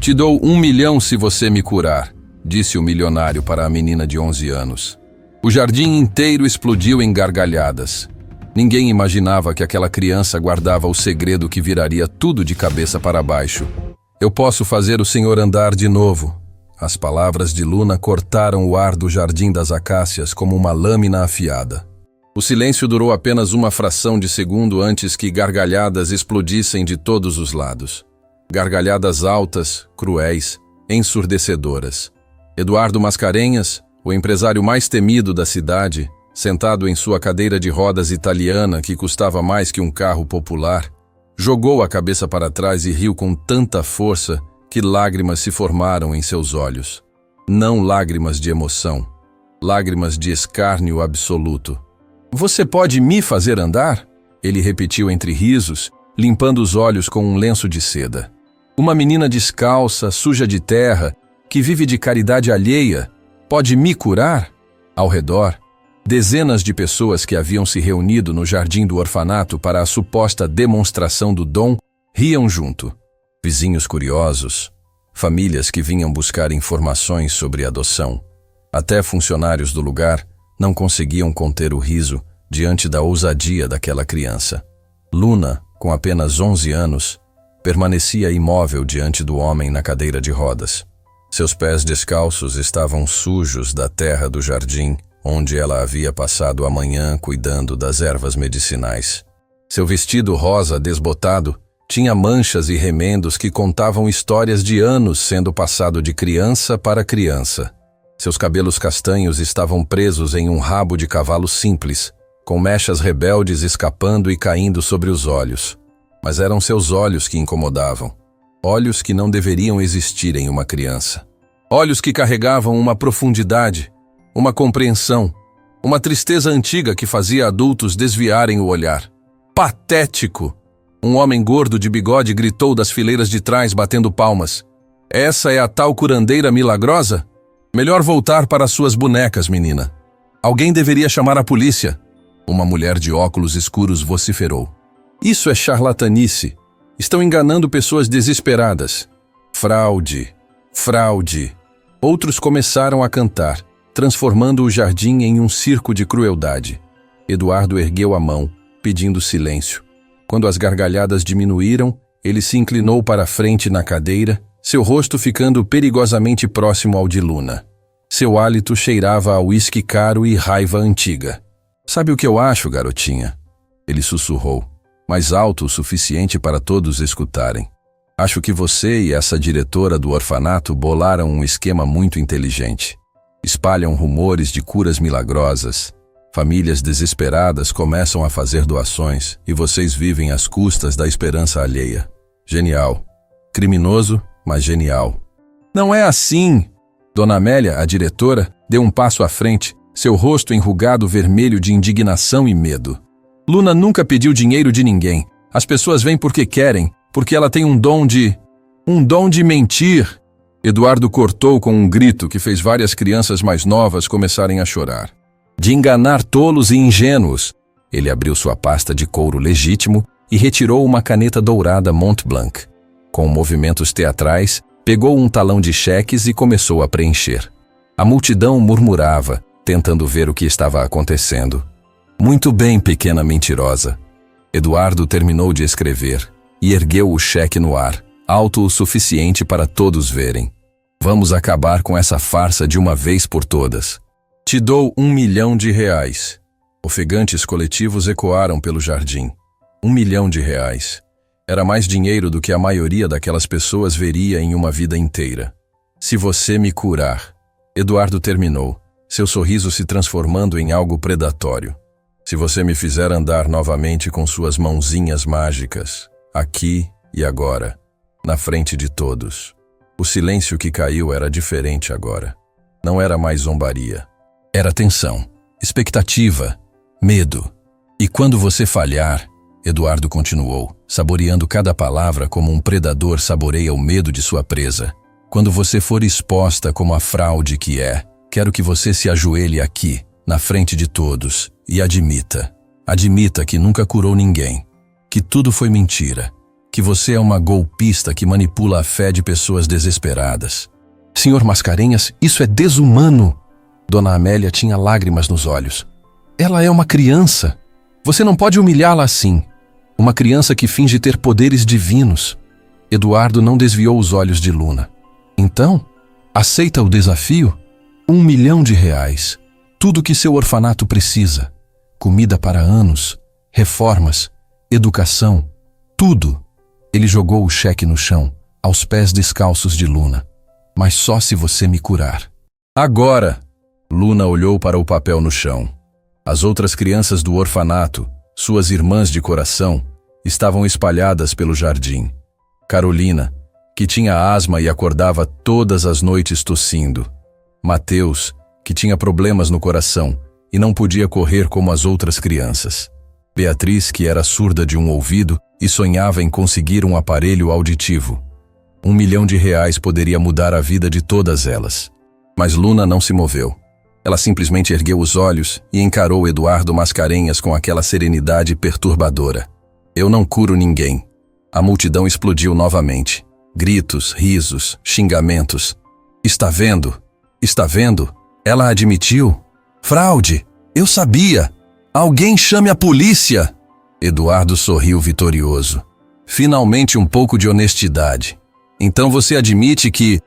Te dou 1 milhão se você me curar, disse o milionário para a menina de 11 anos. O jardim inteiro explodiu em gargalhadas. Ninguém imaginava que aquela criança guardava o segredo que viraria tudo de cabeça para baixo. Eu posso fazer o senhor andar de novo. As palavras de Luna cortaram o ar do jardim das acácias como uma lâmina afiada. O silêncio durou apenas uma fração de segundo antes que gargalhadas explodissem de todos os lados. Gargalhadas altas, cruéis, ensurdecedoras. Eduardo Mascarenhas, o empresário mais temido da cidade, sentado em sua cadeira de rodas italiana que custava mais que um carro popular, jogou a cabeça para trás e riu com tanta força que lágrimas se formaram em seus olhos. Não lágrimas de emoção, lágrimas de escárnio absoluto. Você pode me fazer andar? Ele repetiu entre risos, limpando os olhos com um lenço de seda. Uma menina descalça, suja de terra, que vive de caridade alheia, pode me curar? Ao redor, dezenas de pessoas que haviam se reunido no jardim do orfanato para a suposta demonstração do dom riam junto. Vizinhos curiosos, famílias que vinham buscar informações sobre adoção. Até funcionários do lugar não conseguiam conter o riso diante da ousadia daquela criança. Luna, com apenas 11 anos, permanecia imóvel diante do homem na cadeira de rodas. Seus pés descalços estavam sujos da terra do jardim, onde ela havia passado a manhã cuidando das ervas medicinais. Seu vestido rosa desbotado tinha manchas e remendos que contavam histórias de anos sendo passado de criança para criança. Seus cabelos castanhos estavam presos em um rabo de cavalo simples, com mechas rebeldes escapando e caindo sobre os olhos. Mas eram seus olhos que incomodavam. Olhos que não deveriam existir em uma criança. Olhos que carregavam uma profundidade, uma compreensão, uma tristeza antiga que fazia adultos desviarem o olhar. Patético! Um homem gordo de bigode gritou das fileiras de trás, batendo palmas. Essa é a tal curandeira milagrosa? Melhor voltar para suas bonecas, menina. Alguém deveria chamar a polícia. Uma mulher de óculos escuros vociferou. Isso é charlatanice. Estão enganando pessoas desesperadas. Fraude, fraude. Outros começaram a cantar, transformando o jardim em um circo de crueldade. Eduardo ergueu a mão, pedindo silêncio. Quando as gargalhadas diminuíram, ele se inclinou para a frente na cadeira, seu rosto ficando perigosamente próximo ao de Luna. Seu hálito cheirava a uísque caro e raiva antiga. Sabe o que eu acho, garotinha? Ele sussurrou, mais alto o suficiente para todos escutarem. Acho que você e essa diretora do orfanato bolaram um esquema muito inteligente. Espalham rumores de curas milagrosas. Famílias desesperadas começam a fazer doações e vocês vivem às custas da esperança alheia. Genial. Criminoso, mas genial. Não é assim! Dona Amélia, a diretora, deu um passo à frente, seu rosto enrugado vermelho de indignação e medo. Luna nunca pediu dinheiro de ninguém. As pessoas vêm porque querem, porque ela tem um dom de mentir. Eduardo cortou com um grito que fez várias crianças mais novas começarem a chorar. De enganar tolos e ingênuos. Ele abriu sua pasta de couro legítimo e retirou uma caneta dourada Mont Blanc. Com movimentos teatrais, pegou um talão de cheques e começou a preencher. A multidão murmurava, tentando ver o que estava acontecendo. Muito bem, pequena mentirosa. Eduardo terminou de escrever e ergueu o cheque no ar, alto o suficiente para todos verem. Vamos acabar com essa farsa de uma vez por todas. Te dou 1 milhão de reais. Ofegantes coletivos ecoaram pelo jardim. 1 milhão de reais. Era mais dinheiro do que a maioria daquelas pessoas veria em uma vida inteira. Se você me curar. Eduardo terminou, seu sorriso se transformando em algo predatório. Se você me fizer andar novamente com suas mãozinhas mágicas, aqui e agora, na frente de todos. O silêncio que caiu era diferente agora. Não era mais zombaria. Era tensão, expectativa, medo. E quando você falhar, Eduardo continuou, saboreando cada palavra como um predador saboreia o medo de sua presa. Quando você for exposta como a fraude que é, quero que você se ajoelhe aqui, na frente de todos, e admita que nunca curou ninguém, que tudo foi mentira, que você é uma golpista que manipula a fé de pessoas desesperadas. Senhor Mascarenhas, isso é desumano. Dona Amélia tinha lágrimas nos olhos. Ela é uma criança. Você não pode humilhá-la assim. Uma criança que finge ter poderes divinos. Eduardo não desviou os olhos de Luna. Então, aceita o desafio? R$1 milhão. Tudo que seu orfanato precisa. Comida para anos, reformas, educação, tudo. Ele jogou o cheque no chão, aos pés descalços de Luna. Mas só se você me curar. Agora! Luna olhou para o papel no chão. As outras crianças do orfanato, suas irmãs de coração, estavam espalhadas pelo jardim. Carolina, que tinha asma e acordava todas as noites tossindo. Mateus, que tinha problemas no coração e não podia correr como as outras crianças. Beatriz, que era surda de um ouvido e sonhava em conseguir um aparelho auditivo. R$1 milhão poderia mudar a vida de todas elas. Mas Luna não se moveu. Ela simplesmente ergueu os olhos e encarou Eduardo Mascarenhas com aquela serenidade perturbadora. Eu não curo ninguém. A multidão explodiu novamente. Gritos, risos, xingamentos. Está vendo? Está vendo? Ela admitiu? Fraude! Eu sabia! Alguém chame a polícia! Eduardo sorriu vitorioso. Finalmente um pouco de honestidade. Então você admite que...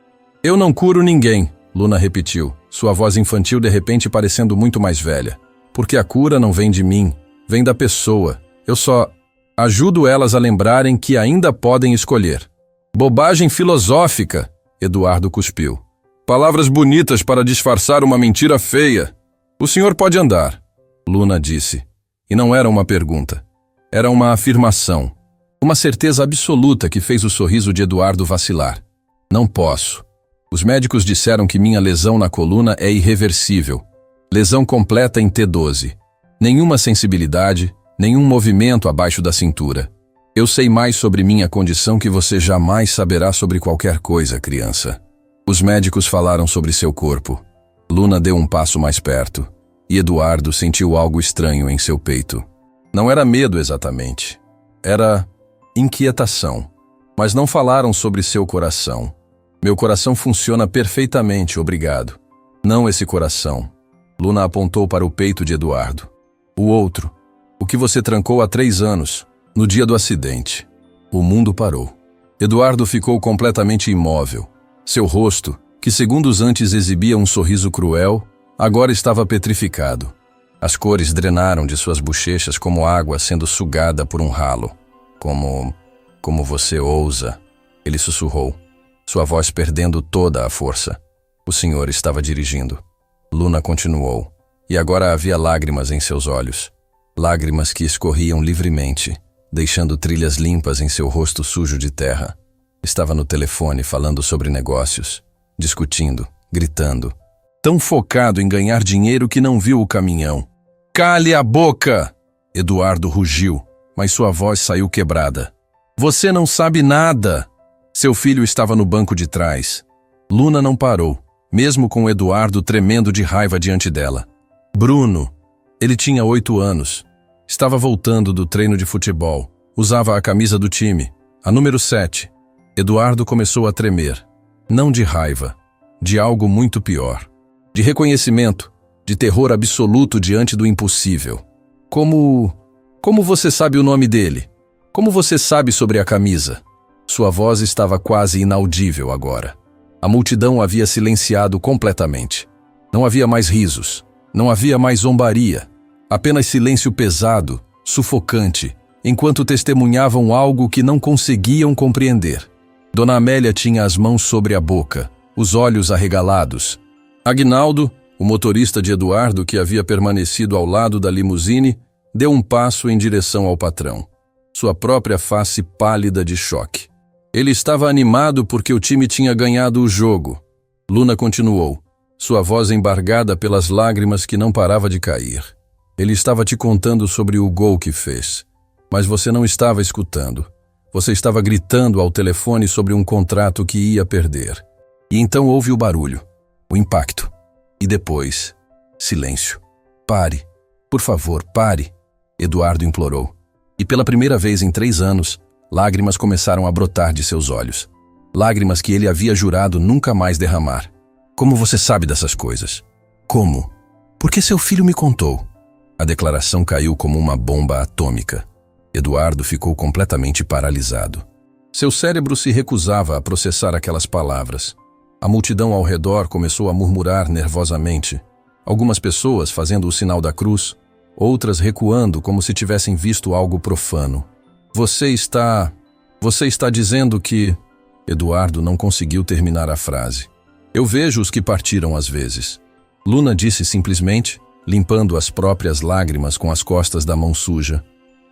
Eu não curo ninguém, Luna repetiu, sua voz infantil de repente parecendo muito mais velha. Porque a cura não vem de mim, vem da pessoa. Eu só ajudo elas a lembrarem que ainda podem escolher. Bobagem filosófica, Eduardo cuspiu. Palavras bonitas para disfarçar uma mentira feia. O senhor pode andar, Luna disse. E não era uma pergunta. Era uma afirmação. Uma certeza absoluta que fez o sorriso de Eduardo vacilar. Não posso. Os médicos disseram que minha lesão na coluna é irreversível. Lesão completa em T12. Nenhuma sensibilidade, nenhum movimento abaixo da cintura. Eu sei mais sobre minha condição que você jamais saberá sobre qualquer coisa, criança. Os médicos falaram sobre seu corpo. Luna deu um passo mais perto, e Eduardo sentiu algo estranho em seu peito. Não era medo exatamente. Era inquietação. Mas não falaram sobre seu coração. Meu coração funciona perfeitamente, obrigado. Não esse coração. Luna apontou para o peito de Eduardo. O outro. O que você trancou há 3 anos, no dia do acidente. O mundo parou. Eduardo ficou completamente imóvel. Seu rosto, que segundos antes exibia um sorriso cruel, agora estava petrificado. As cores drenaram de suas bochechas como água sendo sugada por um ralo. Como você ousa, ele sussurrou, sua voz perdendo toda a força. O senhor estava dirigindo. Luna continuou, e agora havia lágrimas em seus olhos. Lágrimas que escorriam livremente, deixando trilhas limpas em seu rosto sujo de terra. Estava no telefone falando sobre negócios, discutindo, gritando. Tão focado em ganhar dinheiro que não viu o caminhão. Cale a boca! Eduardo rugiu, mas sua voz saiu quebrada. Você não sabe nada! Seu filho estava no banco de trás. Luna não parou, mesmo com Eduardo tremendo de raiva diante dela. Bruno. Ele tinha 8 anos. Estava voltando do treino de futebol. Usava a camisa do time, a número 7. Eduardo começou a tremer. Não de raiva, de algo muito pior. De reconhecimento, de terror absoluto diante do impossível. Como você sabe o nome dele? Como você sabe sobre a camisa? Sua voz estava quase inaudível agora. A multidão havia silenciado completamente. Não havia mais risos, não havia mais zombaria. Apenas silêncio pesado, sufocante, enquanto testemunhavam algo que não conseguiam compreender. Dona Amélia tinha as mãos sobre a boca, os olhos arregalados. Aguinaldo, o motorista de Eduardo que havia permanecido ao lado da limusine, deu um passo em direção ao patrão. Sua própria face pálida de choque. Ele estava animado porque o time tinha ganhado o jogo. Luna continuou, sua voz embargada pelas lágrimas que não parava de cair. Ele estava te contando sobre o gol que fez, mas você não estava escutando. Você estava gritando ao telefone sobre um contrato que ia perder. E então houve o barulho, o impacto. E depois, silêncio. Pare, por favor, pare, Eduardo implorou. E pela primeira vez em 3 anos, Lágrimas começaram a brotar de seus olhos. Lágrimas que ele havia jurado nunca mais derramar. Como você sabe dessas coisas? Como? Porque seu filho me contou. A declaração caiu como uma bomba atômica. Eduardo ficou completamente paralisado. Seu cérebro se recusava a processar aquelas palavras. A multidão ao redor começou a murmurar nervosamente. Algumas pessoas fazendo o sinal da cruz, outras recuando como se tivessem visto algo profano. Você está dizendo que... Eduardo não conseguiu terminar a frase. Eu vejo os que partiram às vezes. Luna disse simplesmente, limpando as próprias lágrimas com as costas da mão suja.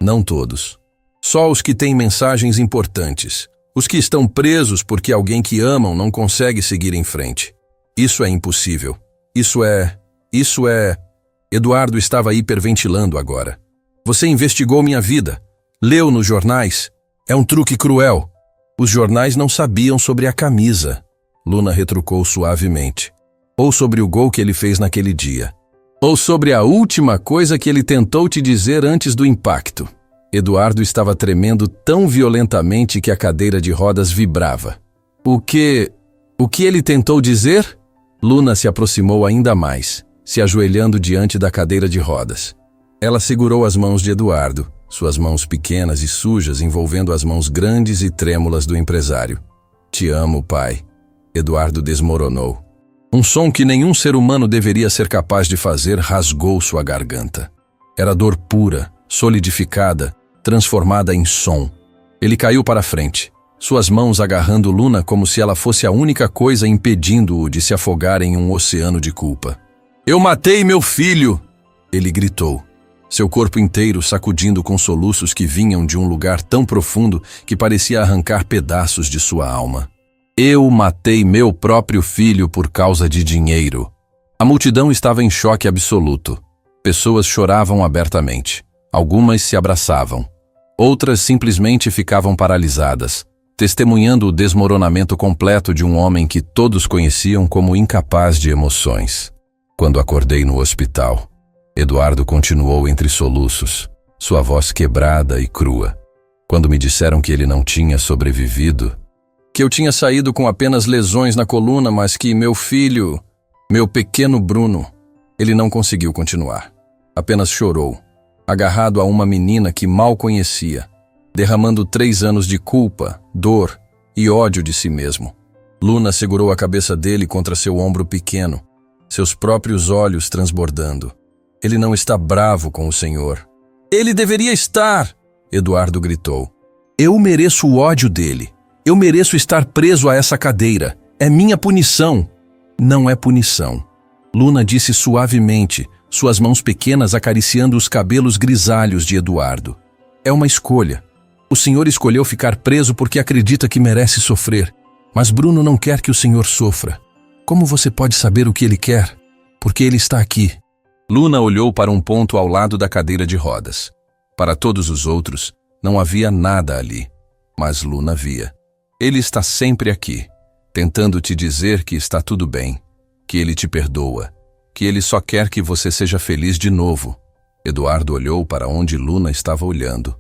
Não todos. Só os que têm mensagens importantes. Os que estão presos porque alguém que amam não consegue seguir em frente. Isso é impossível. Isso é... Eduardo estava hiperventilando agora. Você investigou minha vida. Leu nos jornais. É um truque cruel. Os jornais não sabiam sobre a camisa. Luna retrucou suavemente. Ou sobre o gol que ele fez naquele dia. Ou sobre a última coisa que ele tentou te dizer antes do impacto. Eduardo estava tremendo tão violentamente que a cadeira de rodas vibrava. O que ele tentou dizer? Luna se aproximou ainda mais, se ajoelhando diante da cadeira de rodas. Ela segurou as mãos de Eduardo, suas mãos pequenas e sujas envolvendo as mãos grandes e trêmulas do empresário. Te amo, pai. Eduardo desmoronou. Um som que nenhum ser humano deveria ser capaz de fazer rasgou sua garganta. Era dor pura, solidificada, transformada em som. Ele caiu para frente, suas mãos agarrando Luna como se ela fosse a única coisa impedindo-o de se afogar em um oceano de culpa. Eu matei meu filho! Ele gritou, seu corpo inteiro sacudindo com soluços que vinham de um lugar tão profundo que parecia arrancar pedaços de sua alma. Eu matei meu próprio filho por causa de dinheiro. A multidão estava em choque absoluto. Pessoas choravam abertamente. Algumas se abraçavam. Outras simplesmente ficavam paralisadas, testemunhando o desmoronamento completo de um homem que todos conheciam como incapaz de emoções. Quando acordei no hospital, Eduardo continuou entre soluços, sua voz quebrada e crua. Quando me disseram que ele não tinha sobrevivido, que eu tinha saído com apenas lesões na coluna, mas que meu filho, meu pequeno Bruno, ele não conseguiu continuar. Apenas chorou, agarrado a uma menina que mal conhecia, derramando 3 anos de culpa, dor e ódio de si mesmo. Luna segurou a cabeça dele contra seu ombro pequeno, seus próprios olhos transbordando. Ele não está bravo com o Senhor. Ele deveria estar! Eduardo gritou. Eu mereço o ódio dele. Eu mereço estar preso a essa cadeira. É minha punição. Não é punição. Luna disse suavemente, suas mãos pequenas acariciando os cabelos grisalhos de Eduardo. É uma escolha. O Senhor escolheu ficar preso porque acredita que merece sofrer. Mas Bruno não quer que o Senhor sofra. Como você pode saber o que ele quer? Porque ele está aqui. Luna olhou para um ponto ao lado da cadeira de rodas. Para todos os outros, não havia nada ali. Mas Luna via. Ele está sempre aqui, tentando te dizer que está tudo bem, que ele te perdoa, que ele só quer que você seja feliz de novo. Eduardo olhou para onde Luna estava olhando.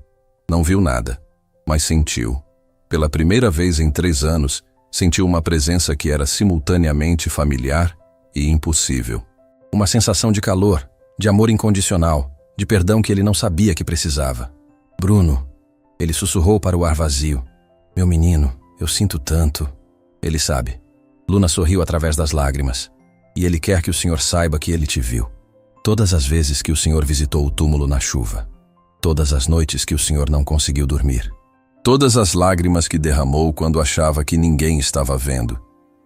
Não viu nada, mas sentiu. Pela primeira vez em 3 anos, sentiu uma presença que era simultaneamente familiar e impossível. Uma sensação de calor, de amor incondicional, de perdão que ele não sabia que precisava. Bruno, ele sussurrou para o ar vazio. Meu menino, eu sinto tanto. Ele sabe. Luna sorriu através das lágrimas. E ele quer que o Senhor saiba que ele te viu. Todas as vezes que o Senhor visitou o túmulo na chuva. Todas as noites que o Senhor não conseguiu dormir. Todas as lágrimas que derramou quando achava que ninguém estava vendo.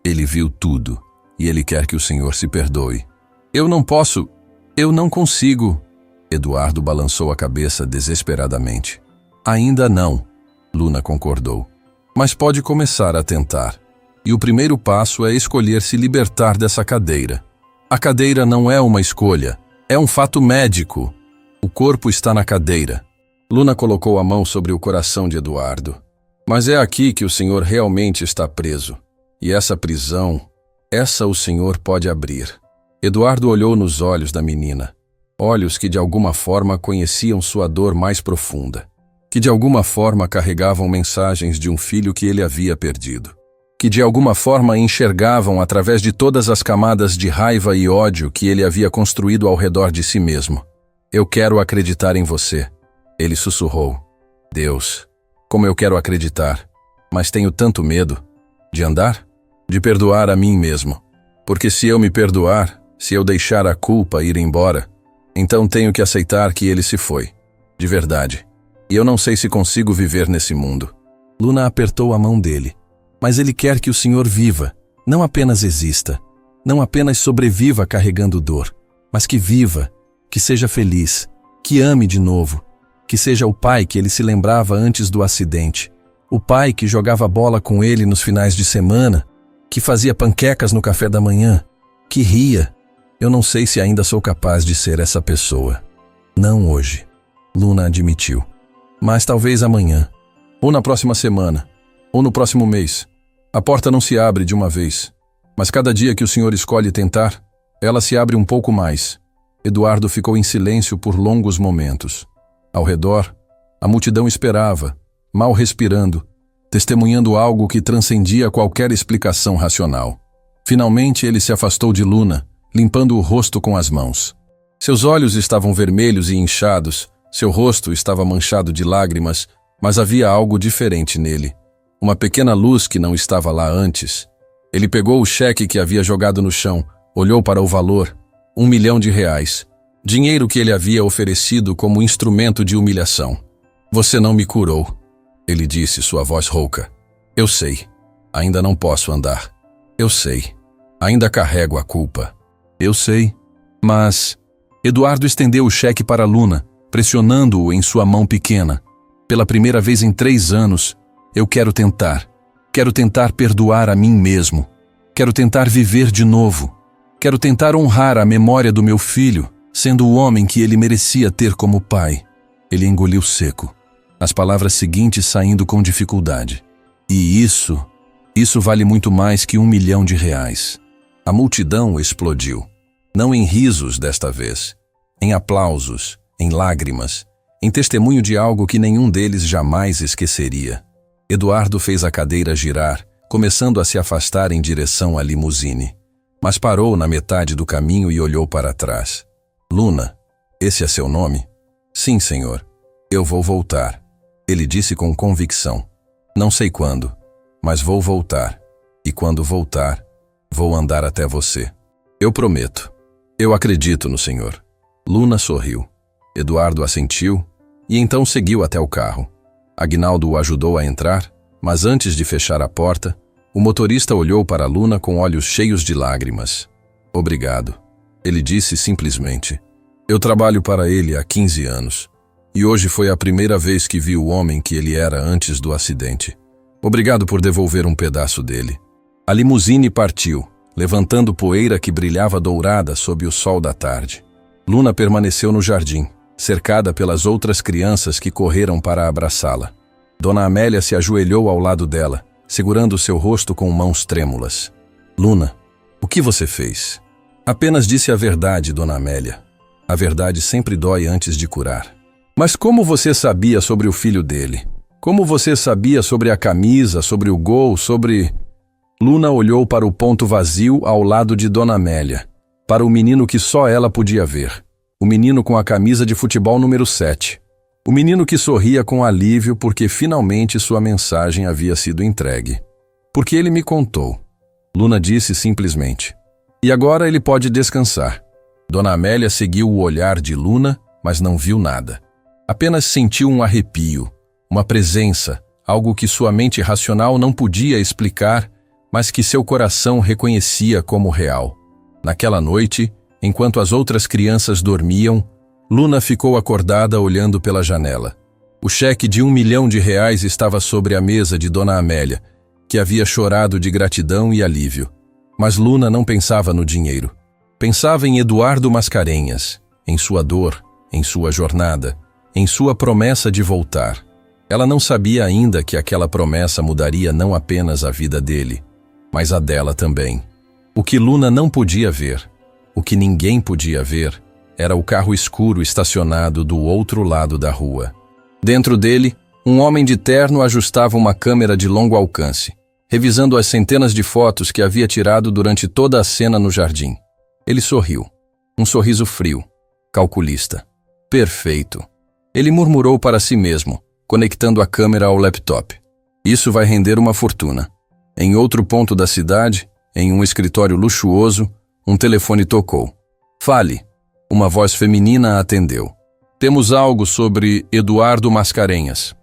Ele viu tudo. E ele quer que o Senhor se perdoe. Eu não posso. Eu não consigo. Eduardo balançou a cabeça desesperadamente. Ainda não. Luna concordou. Mas pode começar a tentar. E o primeiro passo é escolher se libertar dessa cadeira. A cadeira não é uma escolha, é um fato médico. O corpo está na cadeira. Luna colocou a mão sobre o coração de Eduardo. Mas é aqui que o Senhor realmente está preso. E essa prisão, essa o Senhor pode abrir. Eduardo olhou nos olhos da menina. Olhos que de alguma forma conheciam sua dor mais profunda. que de alguma forma carregavam mensagens de um filho que ele havia perdido, que de alguma forma enxergavam através de todas as camadas de raiva e ódio que ele havia construído ao redor de si mesmo. Eu quero acreditar em você, ele sussurrou. Deus, como eu quero acreditar, mas tenho tanto medo de andar, de perdoar a mim mesmo. Porque se eu me perdoar, se eu deixar a culpa ir embora, então tenho que aceitar que ele se foi, de verdade. E eu não sei se consigo viver nesse mundo. Luna apertou a mão dele. Mas ele quer que o senhor viva, não apenas exista, não apenas sobreviva carregando dor, mas que viva, que seja feliz, que ame de novo, que seja o pai que ele se lembrava antes do acidente, o pai que jogava bola com ele nos finais de semana, que fazia panquecas no café da manhã, que ria. Eu não sei se ainda sou capaz de ser essa pessoa. Não hoje, Luna admitiu. Mas talvez amanhã, ou na próxima semana, ou no próximo mês. A porta não se abre de uma vez, mas cada dia que o senhor escolhe tentar, ela se abre um pouco mais. Eduardo ficou em silêncio por longos momentos. Ao redor, a multidão esperava, mal respirando, testemunhando algo que transcendia qualquer explicação racional. Finalmente ele se afastou de Luna, limpando o rosto com as mãos. Seus olhos estavam vermelhos e inchados, seu rosto estava manchado de lágrimas, mas havia algo diferente nele. Uma pequena luz que não estava lá antes. Ele pegou o cheque que havia jogado no chão, olhou para o valor, R$1 milhão. Dinheiro que ele havia oferecido como instrumento de humilhação. Você não me curou, ele disse, sua voz rouca. Eu sei, ainda não posso andar. Eu sei, ainda carrego a culpa. Eu sei, mas... Eduardo estendeu o cheque para Luna, pressionando-o em sua mão pequena. Pela primeira vez em 3 anos, eu quero tentar. Quero tentar perdoar a mim mesmo. Quero tentar viver de novo. Quero tentar honrar a memória do meu filho, sendo o homem que ele merecia ter como pai. Ele engoliu seco, as palavras seguintes saindo com dificuldade. E isso vale muito mais que R$1 milhão. A multidão explodiu. Não em risos desta vez, em aplausos, em lágrimas, em testemunho de algo que nenhum deles jamais esqueceria. Eduardo fez a cadeira girar, começando a se afastar em direção à limusine. Mas parou na metade do caminho e olhou para trás. Luna, esse é seu nome? Sim, senhor. Eu vou voltar, ele disse com convicção. Não sei quando, mas vou voltar. E quando voltar, vou andar até você. Eu prometo. Eu acredito no senhor. Luna sorriu. Eduardo assentiu e então seguiu até o carro. Aguinaldo o ajudou a entrar, mas antes de fechar a porta, o motorista olhou para Luna com olhos cheios de lágrimas. Obrigado, ele disse simplesmente. Eu trabalho para ele há 15 anos, e hoje foi a primeira vez que vi o homem que ele era antes do acidente. Obrigado por devolver um pedaço dele. A limusine partiu, levantando poeira que brilhava dourada sob o sol da tarde. Luna permaneceu no jardim, cercada pelas outras crianças que correram para abraçá-la. Dona Amélia se ajoelhou ao lado dela, segurando seu rosto com mãos trêmulas. Luna, o que você fez? Apenas disse a verdade, Dona Amélia. A verdade sempre dói antes de curar. Mas como você sabia sobre o filho dele? Como você sabia sobre a camisa, sobre o gol, sobre... Luna olhou para o ponto vazio ao lado de Dona Amélia, para o menino que só ela podia ver. O menino com a camisa de futebol número 7. O menino que sorria com alívio porque finalmente sua mensagem havia sido entregue. Porque ele me contou. Luna disse simplesmente. E agora ele pode descansar. Dona Amélia seguiu o olhar de Luna, mas não viu nada. Apenas sentiu um arrepio, uma presença, algo que sua mente racional não podia explicar, mas que seu coração reconhecia como real. Naquela noite, enquanto as outras crianças dormiam, Luna ficou acordada olhando pela janela. O cheque de R$1 milhão estava sobre a mesa de Dona Amélia, que havia chorado de gratidão e alívio. Mas Luna não pensava no dinheiro. Pensava em Eduardo Mascarenhas, em sua dor, em sua jornada, em sua promessa de voltar. Ela não sabia ainda que aquela promessa mudaria não apenas a vida dele, mas a dela também. O que Luna não podia ver, o que ninguém podia ver, era o carro escuro estacionado do outro lado da rua. Dentro dele, Um homem de terno ajustava uma câmera de longo alcance, revisando as centenas de fotos que havia tirado durante toda a cena no jardim. Ele sorriu. Um sorriso frio, calculista. Perfeito. Ele murmurou para si mesmo, conectando a câmera ao laptop. Isso vai render uma fortuna. Em outro ponto da cidade, em um escritório luxuoso, um telefone tocou. Fale. Uma voz feminina atendeu. Temos algo sobre Eduardo Mascarenhas.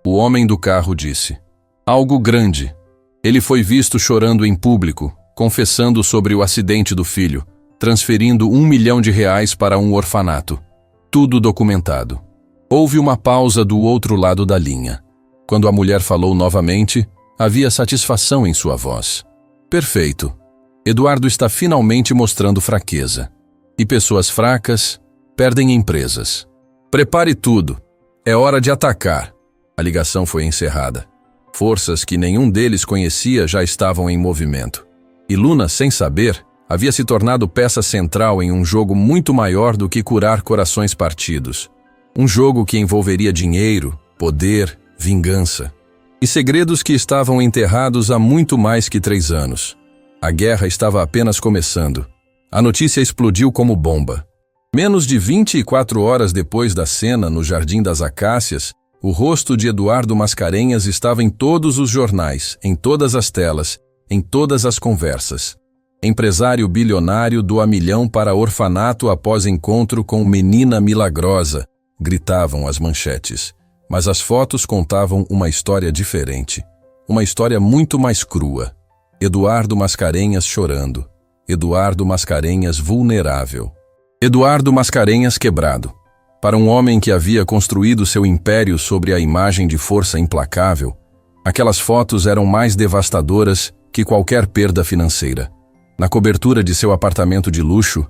O homem do carro disse. Algo grande. Ele foi visto chorando em público, confessando sobre o acidente do filho, transferindo R$1 milhão para um orfanato. Tudo documentado. Houve uma pausa do outro lado da linha. Quando a mulher falou novamente, havia satisfação em sua voz. Perfeito. Eduardo está finalmente mostrando fraqueza. E pessoas fracas perdem empresas. Prepare tudo. É hora de atacar. A ligação foi encerrada. Forças que nenhum deles conhecia já estavam em movimento. E Luna, sem saber, havia se tornado peça central em um jogo muito maior do que curar corações partidos. Um jogo que envolveria dinheiro, poder, vingança. E segredos que estavam enterrados há muito mais que 3 anos. A guerra estava apenas começando. A notícia explodiu como bomba. Menos de 24 horas depois da cena no Jardim das Acácias, o rosto de Eduardo Mascarenhas estava em todos os jornais, em todas as telas, em todas as conversas. Empresário bilionário doa R$1 milhão para orfanato após encontro com menina milagrosa, gritavam as manchetes. Mas as fotos contavam uma história diferente. Uma história muito mais crua. Eduardo Mascarenhas chorando. Eduardo Mascarenhas vulnerável. Eduardo Mascarenhas quebrado. Para um homem que havia construído seu império sobre a imagem de força implacável, aquelas fotos eram mais devastadoras que qualquer perda financeira. Na cobertura de seu apartamento de luxo,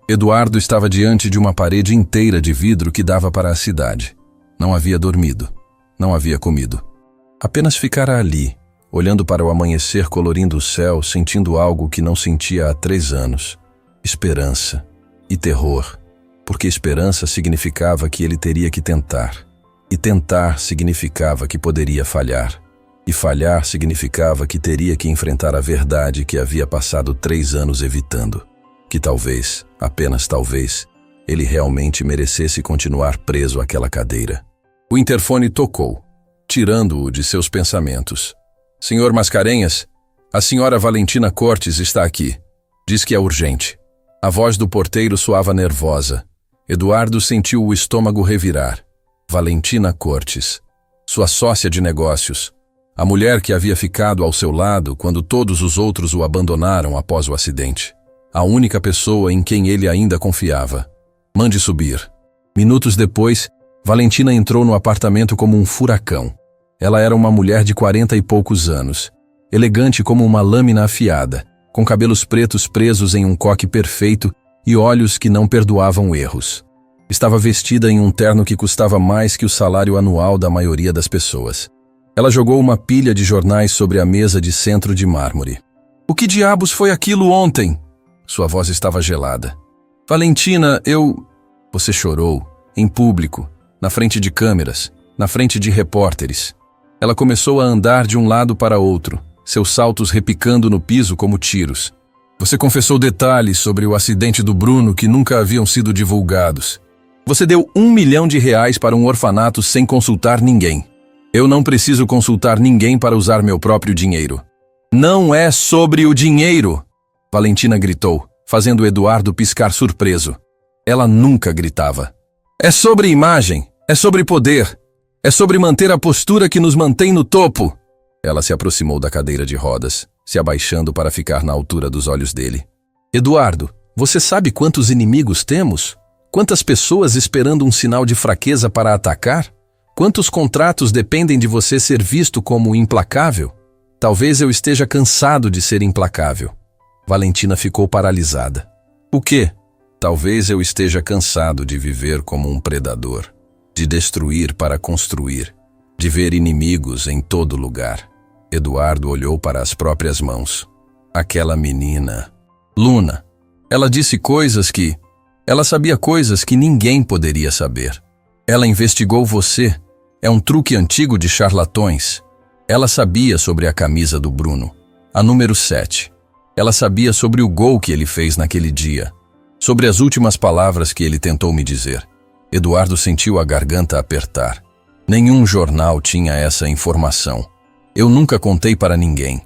Eduardo estava diante de uma parede inteira de vidro que dava para a cidade. Não havia dormido. Não havia comido. Apenas ficara ali, olhando para o amanhecer colorindo o céu, sentindo algo que não sentia há 3 anos. Esperança e terror. Porque esperança significava que ele teria que tentar. E tentar significava que poderia falhar. E falhar significava que teria que enfrentar a verdade que havia passado 3 anos evitando. Que talvez, apenas talvez, ele realmente merecesse continuar preso àquela cadeira. O interfone tocou, tirando-o de seus pensamentos. Senhor Mascarenhas, a senhora Valentina Cortes está aqui. Diz que é urgente. A voz do porteiro soava nervosa. Eduardo sentiu o estômago revirar. Valentina Cortes, sua sócia de negócios. A mulher que havia ficado ao seu lado quando todos os outros o abandonaram após o acidente. A única pessoa em quem ele ainda confiava. Mande subir. Minutos depois, Valentina entrou no apartamento como um furacão. Ela era uma mulher de 40 e poucos anos, elegante como uma lâmina afiada, com cabelos pretos presos em um coque perfeito e olhos que não perdoavam erros. Estava vestida em um terno que custava mais que o salário anual da maioria das pessoas. Ela jogou uma pilha de jornais sobre a mesa de centro de mármore. O que diabos foi aquilo ontem? Sua voz estava gelada. Valentina, Você chorou, em público, na frente de câmeras, na frente de repórteres. Ela começou a andar de um lado para outro, seus saltos repicando no piso como tiros. Você confessou detalhes sobre o acidente do Bruno que nunca haviam sido divulgados. Você deu R$1 milhão para um orfanato sem consultar ninguém. Eu não preciso consultar ninguém para usar meu próprio dinheiro. Não é sobre o dinheiro! Valentina gritou, fazendo Eduardo piscar surpreso. Ela nunca gritava. É sobre imagem, é sobre poder, é sobre manter a postura que nos mantém no topo. Ela se aproximou da cadeira de rodas, se abaixando para ficar na altura dos olhos dele. Eduardo, você sabe quantos inimigos temos? Quantas pessoas esperando um sinal de fraqueza para atacar? Quantos contratos dependem de você ser visto como implacável? Talvez eu esteja cansado de ser implacável. Valentina ficou paralisada. O quê? Talvez eu esteja cansado de viver como um predador, de destruir para construir, de ver inimigos em todo lugar. Eduardo olhou para as próprias mãos. Aquela menina, Luna, ela disse coisas que... Ela sabia coisas que ninguém poderia saber. Ela investigou você. É um truque antigo de charlatões. Ela sabia sobre a camisa do Bruno, a número 7. Ela sabia sobre o gol que ele fez naquele dia, sobre as últimas palavras que ele tentou me dizer. Eduardo sentiu a garganta apertar. Nenhum jornal tinha essa informação. Eu nunca contei para ninguém.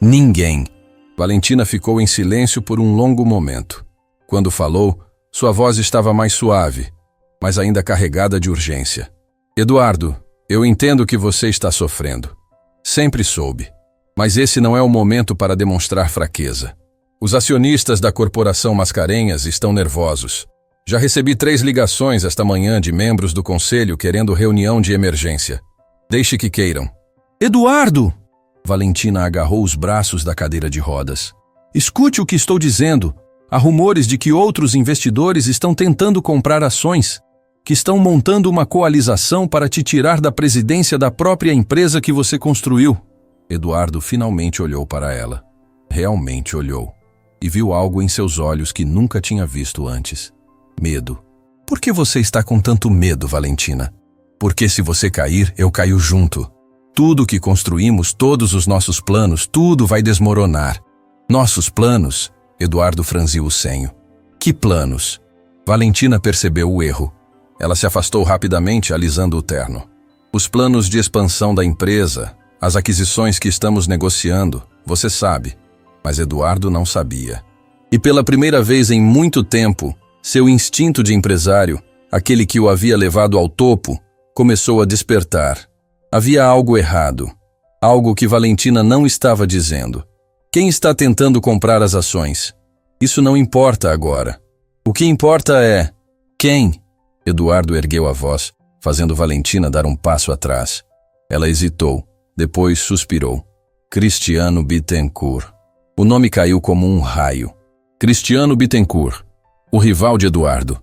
Ninguém. Valentina ficou em silêncio por um longo momento. Quando falou, sua voz estava mais suave, mas ainda carregada de urgência. Eduardo, eu entendo que você está sofrendo. Sempre soube. Mas esse não é o momento para demonstrar fraqueza. Os acionistas da Corporação Mascarenhas estão nervosos. Já recebi 3 ligações esta manhã de membros do conselho querendo reunião de emergência. Deixe que queiram. Eduardo! Valentina agarrou os braços da cadeira de rodas. Escute o que estou dizendo. Há rumores de que outros investidores estão tentando comprar ações, que estão montando uma coalização para te tirar da presidência da própria empresa que você construiu. Eduardo finalmente olhou para ela. Realmente olhou. E viu algo em seus olhos que nunca tinha visto antes. Medo. Por que você está com tanto medo, Valentina? Porque se você cair, eu caio junto. Tudo que construímos, todos os nossos planos, tudo vai desmoronar. Nossos planos? Eduardo franziu o senho. Que planos? Valentina percebeu o erro. Ela se afastou rapidamente, alisando o terno. Os planos de expansão da empresa, as aquisições que estamos negociando, você sabe. Mas Eduardo não sabia. E pela primeira vez em muito tempo, seu instinto de empresário, aquele que o havia levado ao topo, começou a despertar. Havia algo errado. Algo que Valentina não estava dizendo. Quem está tentando comprar as ações? Isso não importa agora. O que importa é... Quem? Eduardo ergueu a voz, fazendo Valentina dar um passo atrás. Ela hesitou, depois suspirou. Cristiano Bittencourt. O nome caiu como um raio. Cristiano Bittencourt, o rival de Eduardo.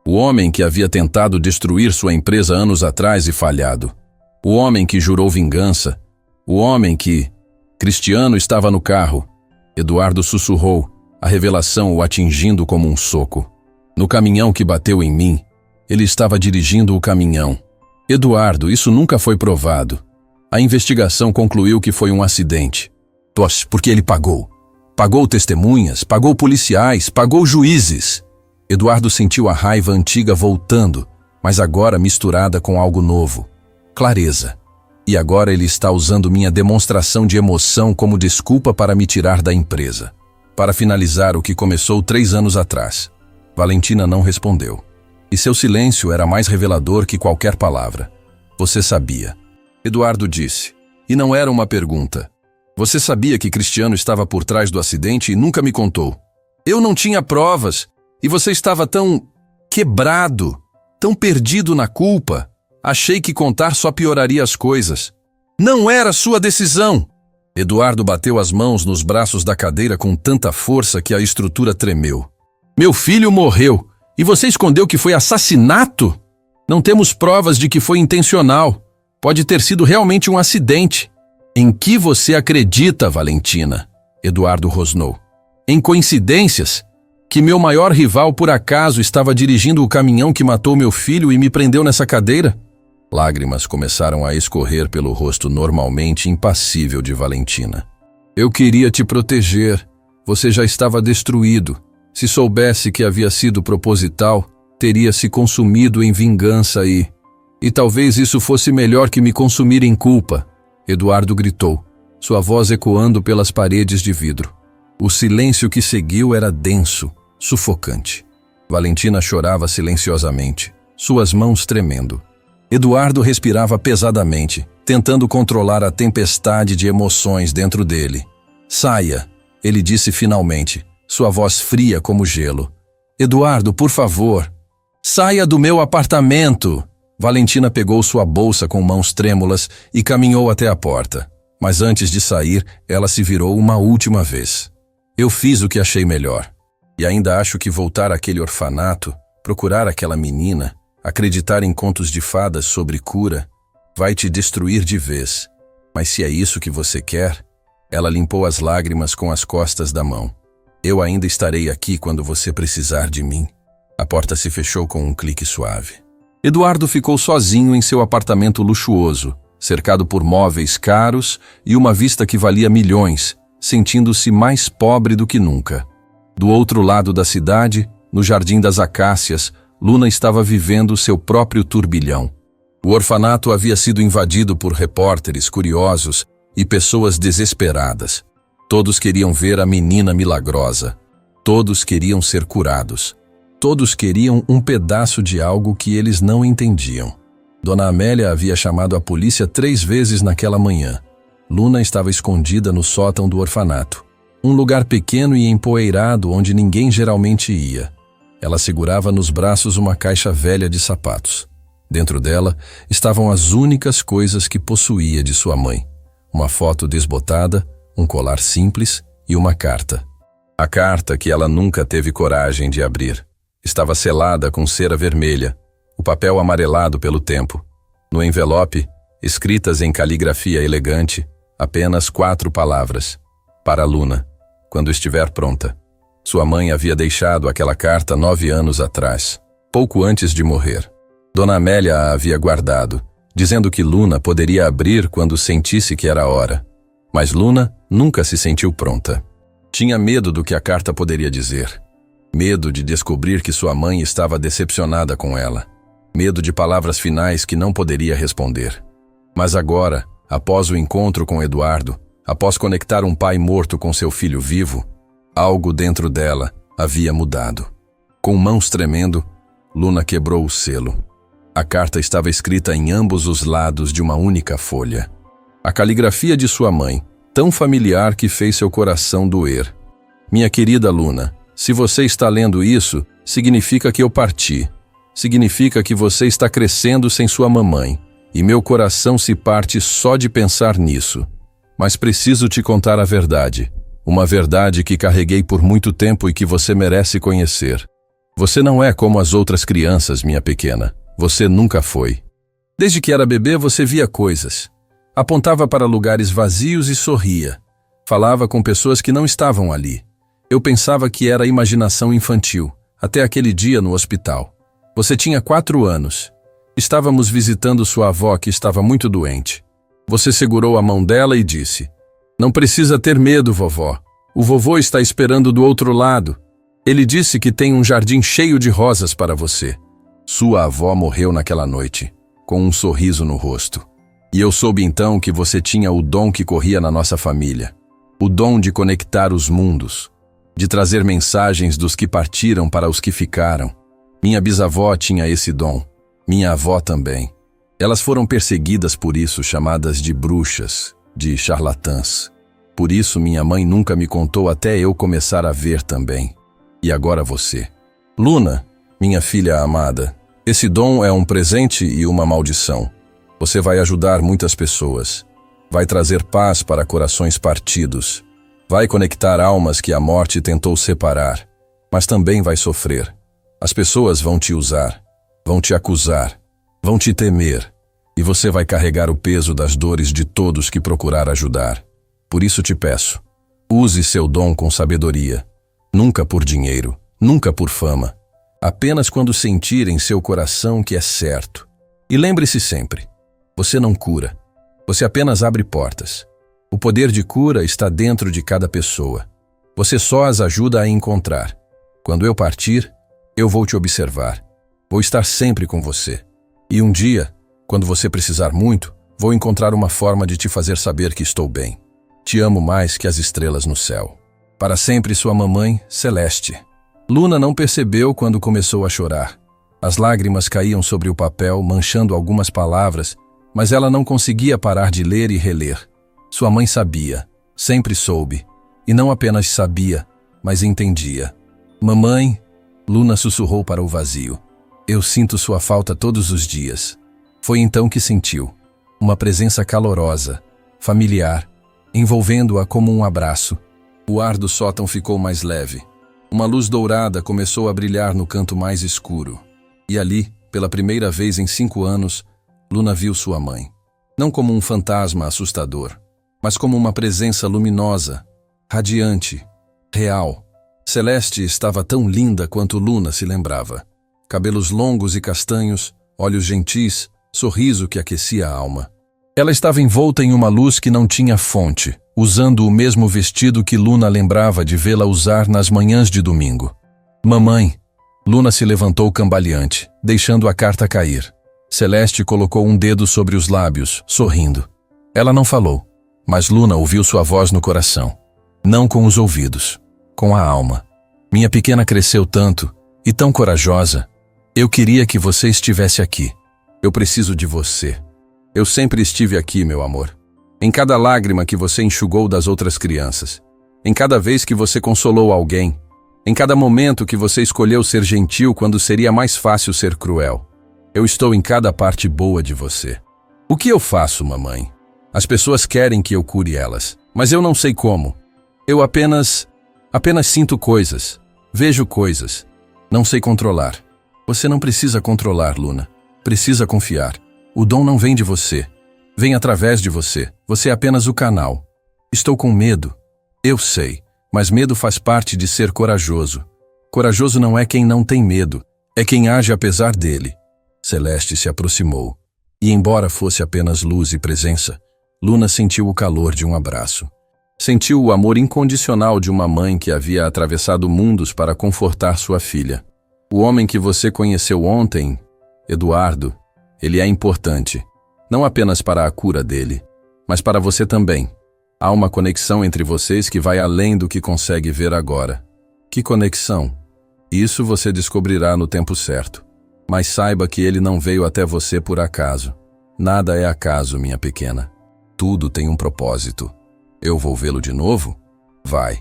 O homem que havia tentado destruir sua empresa anos atrás e falhado. O homem que jurou vingança. O homem que... Cristiano estava no carro. Eduardo sussurrou, a revelação o atingindo como um soco. No caminhão que bateu em mim, ele estava dirigindo o caminhão. Eduardo, isso nunca foi provado. A investigação concluiu que foi um acidente. Porque ele pagou. Pagou testemunhas, pagou policiais, pagou juízes. Eduardo sentiu a raiva antiga voltando, mas agora misturada com algo novo. Clareza. E agora ele está usando minha demonstração de emoção como desculpa para me tirar da empresa. Para finalizar o que começou 3 anos atrás. Valentina não respondeu. E seu silêncio era mais revelador que qualquer palavra. Você sabia. Eduardo disse. E não era uma pergunta. Você sabia que Cristiano estava por trás do acidente e nunca me contou. Eu não tinha provas. E você estava tão... quebrado. Tão perdido na culpa. Achei que contar só pioraria as coisas. Não era sua decisão. Eduardo bateu as mãos nos braços da cadeira com tanta força que a estrutura tremeu. Meu filho morreu. E você escondeu que foi assassinato? Não temos provas de que foi intencional. Pode ter sido realmente um acidente. Em que você acredita, Valentina? Eduardo rosnou. Em coincidências? Que meu maior rival por acaso estava dirigindo o caminhão que matou meu filho e me prendeu nessa cadeira? Lágrimas começaram a escorrer pelo rosto normalmente impassível de Valentina. Eu queria te proteger. Você já estava destruído. Se soubesse que havia sido proposital, teria se consumido em vingança e talvez isso fosse melhor que me consumir em culpa. Eduardo gritou, sua voz ecoando pelas paredes de vidro. O silêncio que seguiu era denso, sufocante. Valentina chorava silenciosamente, suas mãos tremendo. Eduardo respirava pesadamente, tentando controlar a tempestade de emoções dentro dele. Saia, ele disse finalmente, sua voz fria como gelo. Eduardo, por favor. Saia do meu apartamento. Valentina pegou sua bolsa com mãos trêmulas e caminhou até a porta. Mas antes de sair, ela se virou uma última vez. Eu fiz o que achei melhor. E ainda acho que voltar àquele orfanato, procurar aquela menina, acreditar em contos de fadas sobre cura, vai te destruir de vez. Mas se é isso que você quer... Ela limpou as lágrimas com as costas da mão. Eu ainda estarei aqui quando você precisar de mim. A porta se fechou com um clique suave. Eduardo ficou sozinho em seu apartamento luxuoso, cercado por móveis caros e uma vista que valia milhões, sentindo-se mais pobre do que nunca. Do outro lado da cidade, no Jardim das Acácias, Luna estava vivendo seu próprio turbilhão. O orfanato havia sido invadido por repórteres curiosos e pessoas desesperadas. Todos queriam ver a menina milagrosa. Todos queriam ser curados. Todos queriam um pedaço de algo que eles não entendiam. Dona Amélia havia chamado a polícia 3 vezes naquela manhã. Luna estava escondida no sótão do orfanato, um lugar pequeno e empoeirado onde ninguém geralmente ia. Ela segurava nos braços uma caixa velha de sapatos. Dentro dela estavam as únicas coisas que possuía de sua mãe: uma foto desbotada, um colar simples e uma carta. A carta que ela nunca teve coragem de abrir. Estava selada com cera vermelha, o papel amarelado pelo tempo. No envelope, escritas em caligrafia elegante, apenas 4 palavras. Para Luna, quando estiver pronta. Sua mãe havia deixado aquela carta 9 anos atrás, pouco antes de morrer. Dona Amélia a havia guardado, dizendo que Luna poderia abrir quando sentisse que era a hora. Mas Luna nunca se sentiu pronta. Tinha medo do que a carta poderia dizer. Medo de descobrir que sua mãe estava decepcionada com ela. Medo de palavras finais que não poderia responder. Mas agora, após o encontro com Eduardo, após conectar um pai morto com seu filho vivo, algo dentro dela havia mudado. Com mãos tremendo, Luna quebrou o selo. A carta estava escrita em ambos os lados de uma única folha. A caligrafia de sua mãe, tão familiar que fez seu coração doer. Minha querida Luna, se você está lendo isso, significa que eu parti. Significa que você está crescendo sem sua mamãe. E meu coração se parte só de pensar nisso. Mas preciso te contar a verdade. Uma verdade que carreguei por muito tempo e que você merece conhecer. Você não é como as outras crianças, minha pequena. Você nunca foi. Desde que era bebê, você via coisas. Apontava para lugares vazios e sorria. Falava com pessoas que não estavam ali. Eu pensava que era imaginação infantil, até aquele dia no hospital. Você tinha 4 anos. Estávamos visitando sua avó que estava muito doente. Você segurou a mão dela e disse: "Não precisa ter medo, vovó. O vovô está esperando do outro lado. Ele disse que tem um jardim cheio de rosas para você." Sua avó morreu naquela noite, com um sorriso no rosto. E eu soube então que você tinha o dom que corria na nossa família. O dom de conectar os mundos. De trazer mensagens dos que partiram para os que ficaram. Minha bisavó tinha esse dom. Minha avó também. Elas foram perseguidas por isso, chamadas de bruxas, de charlatãs. Por isso minha mãe nunca me contou até eu começar a ver também. E agora você. Luna, minha filha amada, esse dom é um presente e uma maldição. Você vai ajudar muitas pessoas. Vai trazer paz para corações partidos. Vai conectar almas que a morte tentou separar. Mas também vai sofrer. As pessoas vão te usar. Vão te acusar. Vão te temer. E você vai carregar o peso das dores de todos que procurar ajudar. Por isso te peço, use seu dom com sabedoria. Nunca por dinheiro, nunca por fama. Apenas quando sentir em seu coração que é certo. E lembre-se sempre, você não cura. Você apenas abre portas. O poder de cura está dentro de cada pessoa. Você só as ajuda a encontrar. Quando eu partir, eu vou te observar. Vou estar sempre com você. E um dia, quando você precisar muito, vou encontrar uma forma de te fazer saber que estou bem. Te amo mais que as estrelas no céu. Para sempre sua mamãe, Celeste. Luna não percebeu quando começou a chorar. As lágrimas caíam sobre o papel, manchando algumas palavras, mas ela não conseguia parar de ler e reler. Sua mãe sabia, sempre soube, e não apenas sabia, mas entendia. Mamãe, Luna sussurrou para o vazio. Eu sinto sua falta todos os dias. Foi então que sentiu uma presença calorosa, familiar, envolvendo-a como um abraço. O ar do sótão ficou mais leve. Uma luz dourada começou a brilhar no canto mais escuro. E ali, pela primeira vez em 5 anos, Luna viu sua mãe. Não como um fantasma assustador, mas como uma presença luminosa, radiante, real. Celeste estava tão linda quanto Luna se lembrava. Cabelos longos e castanhos, olhos gentis, sorriso que aquecia a alma. Ela estava envolta em uma luz que não tinha fonte, usando o mesmo vestido que Luna lembrava de vê-la usar nas manhãs de domingo. Mamãe! Luna se levantou cambaleante, deixando a carta cair. Celeste colocou um dedo sobre os lábios, sorrindo. Ela não falou, mas Luna ouviu sua voz no coração. Não com os ouvidos, com a alma. Minha pequena cresceu tanto, e tão corajosa. Eu queria que você estivesse aqui. Eu preciso de você. Eu sempre estive aqui, meu amor. Em cada lágrima que você enxugou das outras crianças. Em cada vez que você consolou alguém. Em cada momento que você escolheu ser gentil quando seria mais fácil ser cruel. Eu estou em cada parte boa de você. O que eu faço, mamãe? As pessoas querem que eu cure elas, mas eu não sei como. Eu apenas sinto coisas, vejo coisas. Não sei controlar. Você não precisa controlar, Luna. Precisa confiar. O dom não vem de você. Vem através de você. Você é apenas o canal. Estou com medo. Eu sei, mas medo faz parte de ser corajoso. Corajoso não é quem não tem medo, é quem age apesar dele. Celeste se aproximou. E embora fosse apenas luz e presença, Luna sentiu o calor de um abraço. Sentiu o amor incondicional de uma mãe que havia atravessado mundos para confortar sua filha. O homem que você conheceu ontem, Eduardo, ele é importante, não apenas para a cura dele, mas para você também. Há uma conexão entre vocês que vai além do que consegue ver agora. Que conexão? Isso você descobrirá no tempo certo. Mas saiba que ele não veio até você por acaso. Nada é acaso, minha pequena. Tudo tem um propósito. Eu vou vê-lo de novo? Vai.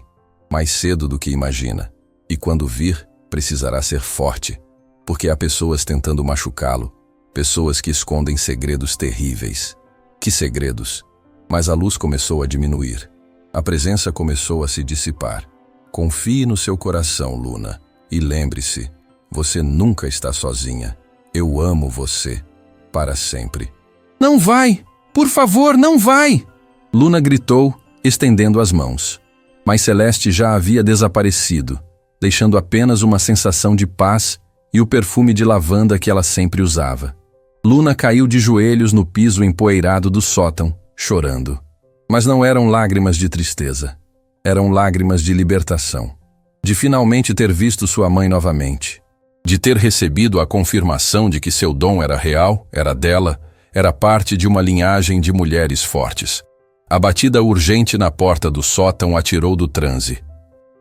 Mais cedo do que imagina. E quando vir, precisará ser forte. Porque há pessoas tentando machucá-lo. Pessoas que escondem segredos terríveis. Que segredos? Mas a luz começou a diminuir. A presença começou a se dissipar. Confie no seu coração, Luna. E lembre-se, você nunca está sozinha. Eu amo você. Para sempre. Não vai! Por favor, não vai! Luna gritou, estendendo as mãos. Mas Celeste já havia desaparecido, deixando apenas uma sensação de paz e o perfume de lavanda que ela sempre usava. Luna caiu de joelhos no piso empoeirado do sótão, chorando. Mas não eram lágrimas de tristeza. Eram lágrimas de libertação. De finalmente ter visto sua mãe novamente. De ter recebido a confirmação de que seu dom era real, era dela, era parte de uma linhagem de mulheres fortes. A batida urgente na porta do sótão a tirou do transe.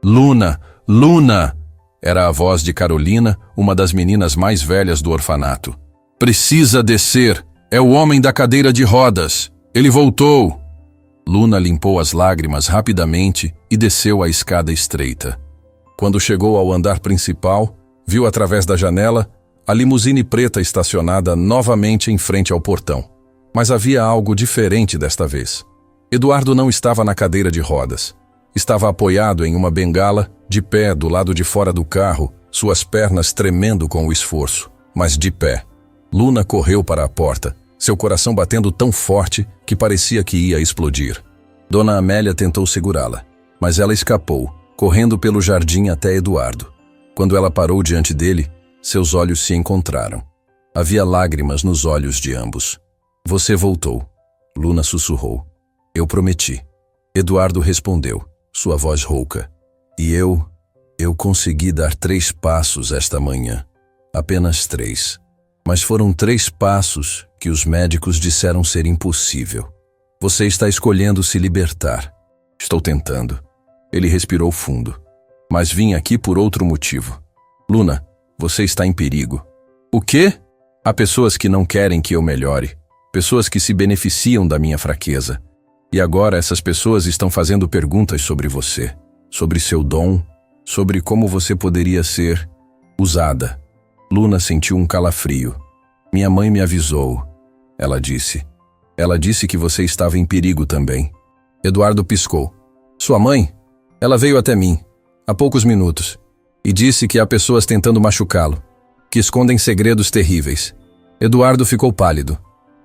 Luna! Luna! Era a voz de Carolina, uma das meninas mais velhas do orfanato. Precisa descer! É o homem da cadeira de rodas! Ele voltou! Luna limpou as lágrimas rapidamente e desceu a escada estreita. Quando chegou ao andar principal, viu através da janela a limusine preta estacionada novamente em frente ao portão. Mas havia algo diferente desta vez. Eduardo não estava na cadeira de rodas. Estava apoiado em uma bengala, de pé do lado de fora do carro, suas pernas tremendo com o esforço, mas de pé. Luna correu para a porta, seu coração batendo tão forte que parecia que ia explodir. Dona Amélia tentou segurá-la, mas ela escapou, correndo pelo jardim até Eduardo. Quando ela parou diante dele, seus olhos se encontraram. Havia lágrimas nos olhos de ambos. Você voltou, Luna sussurrou. Eu prometi. Eduardo respondeu, sua voz rouca. E eu consegui dar 3 passos esta manhã. Apenas 3. Mas foram 3 passos que os médicos disseram ser impossível. Você está escolhendo se libertar. Estou tentando. Ele respirou fundo. Mas vim aqui por outro motivo. Luna, você está em perigo. O quê? Há pessoas que não querem que eu melhore. Pessoas que se beneficiam da minha fraqueza. E agora essas pessoas estão fazendo perguntas sobre você. Sobre seu dom. Sobre como você poderia ser usada. Luna sentiu um calafrio. Minha mãe me avisou. Ela disse. Ela disse que você estava em perigo também. Eduardo piscou. Sua mãe? Ela veio até mim, há poucos minutos, e disse que há pessoas tentando machucá-lo, que escondem segredos terríveis. Eduardo ficou pálido.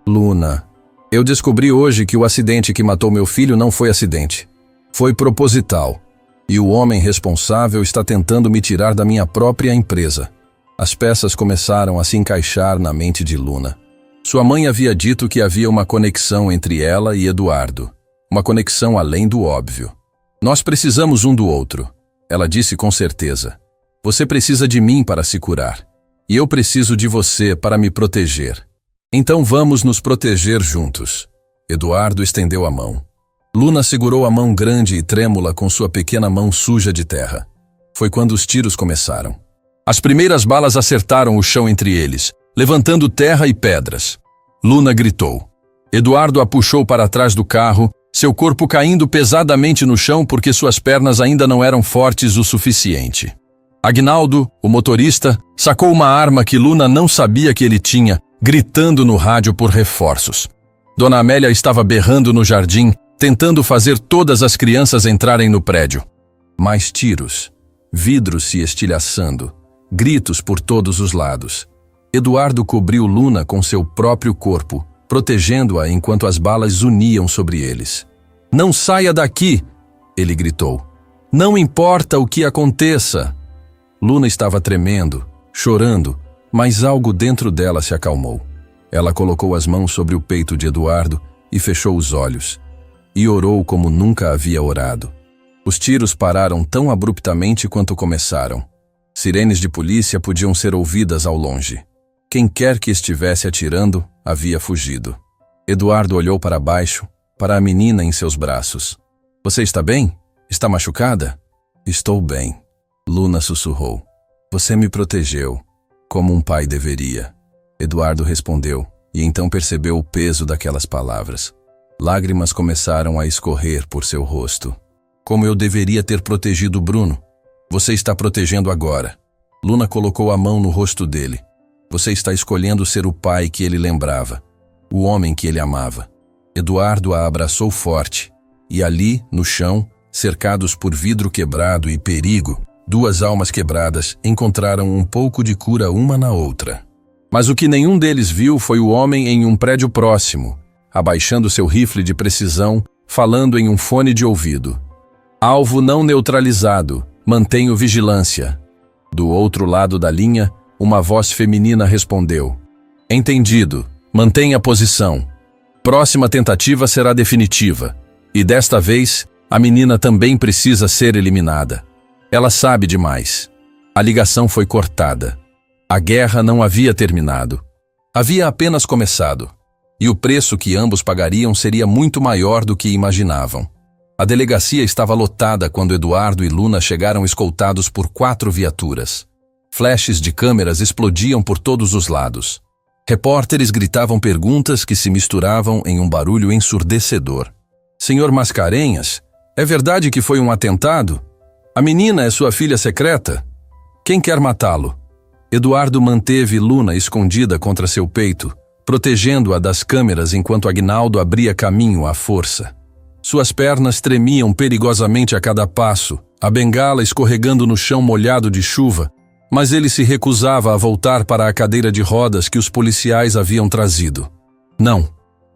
Luna, eu descobri hoje que o acidente que matou meu filho não foi acidente. Foi proposital. E o homem responsável está tentando me tirar da minha própria empresa. As peças começaram a se encaixar na mente de Luna. Sua mãe havia dito que havia uma conexão entre ela e Eduardo. Uma conexão além do óbvio. Nós precisamos um do outro, ela disse com certeza. Você precisa de mim para se curar. E eu preciso de você para me proteger. Então vamos nos proteger juntos. Eduardo estendeu a mão. Luna segurou a mão grande e trêmula com sua pequena mão suja de terra. Foi quando os tiros começaram. As primeiras balas acertaram o chão entre eles, levantando terra e pedras. Luna gritou. Eduardo a puxou para trás do carro, seu corpo caindo pesadamente no chão porque suas pernas ainda não eram fortes o suficiente. Aguinaldo, o motorista, sacou uma arma que Luna não sabia que ele tinha, gritando no rádio por reforços. Dona Amélia estava berrando no jardim, tentando fazer todas as crianças entrarem no prédio. Mais tiros, vidros se estilhaçando, gritos por todos os lados. Eduardo cobriu Luna com seu próprio corpo, protegendo-a enquanto as balas zuniam sobre eles. Não saia daqui! Ele gritou. Não importa o que aconteça! Luna estava tremendo, chorando, mas algo dentro dela se acalmou. Ela colocou as mãos sobre o peito de Eduardo e fechou os olhos. E orou como nunca havia orado. Os tiros pararam tão abruptamente quanto começaram. Sirenes de polícia podiam ser ouvidas ao longe. Quem quer que estivesse atirando havia fugido. Eduardo olhou para baixo, para a menina em seus braços. Você está bem? Está machucada? Estou bem. Luna sussurrou. Você me protegeu, como um pai deveria. Eduardo respondeu, e então percebeu o peso daquelas palavras. Lágrimas começaram a escorrer por seu rosto. Como eu deveria ter protegido Bruno? Você está protegendo agora. Luna colocou a mão no rosto dele. Você está escolhendo ser o pai que ele lembrava, o homem que ele amava. Eduardo a abraçou forte, e ali, no chão, cercados por vidro quebrado e perigo, duas almas quebradas encontraram um pouco de cura uma na outra. Mas o que nenhum deles viu foi o homem em um prédio próximo, abaixando seu rifle de precisão, falando em um fone de ouvido. Alvo não neutralizado, mantenho vigilância. Do outro lado da linha, uma voz feminina respondeu. Entendido, mantenha a posição. Próxima tentativa será definitiva. E desta vez, a menina também precisa ser eliminada. Ela sabe demais. A ligação foi cortada. A guerra não havia terminado. Havia apenas começado. E o preço que ambos pagariam seria muito maior do que imaginavam. A delegacia estava lotada quando Eduardo e Luna chegaram escoltados por 4 viaturas. Flashes de câmeras explodiam por todos os lados. Repórteres gritavam perguntas que se misturavam em um barulho ensurdecedor. Senhor Mascarenhas, é verdade que foi um atentado? A menina é sua filha secreta? Quem quer matá-lo? Eduardo manteve Luna escondida contra seu peito, protegendo-a das câmeras enquanto Aguinaldo abria caminho à força. Suas pernas tremiam perigosamente a cada passo, a bengala escorregando no chão molhado de chuva, mas ele se recusava a voltar para a cadeira de rodas que os policiais haviam trazido. Não,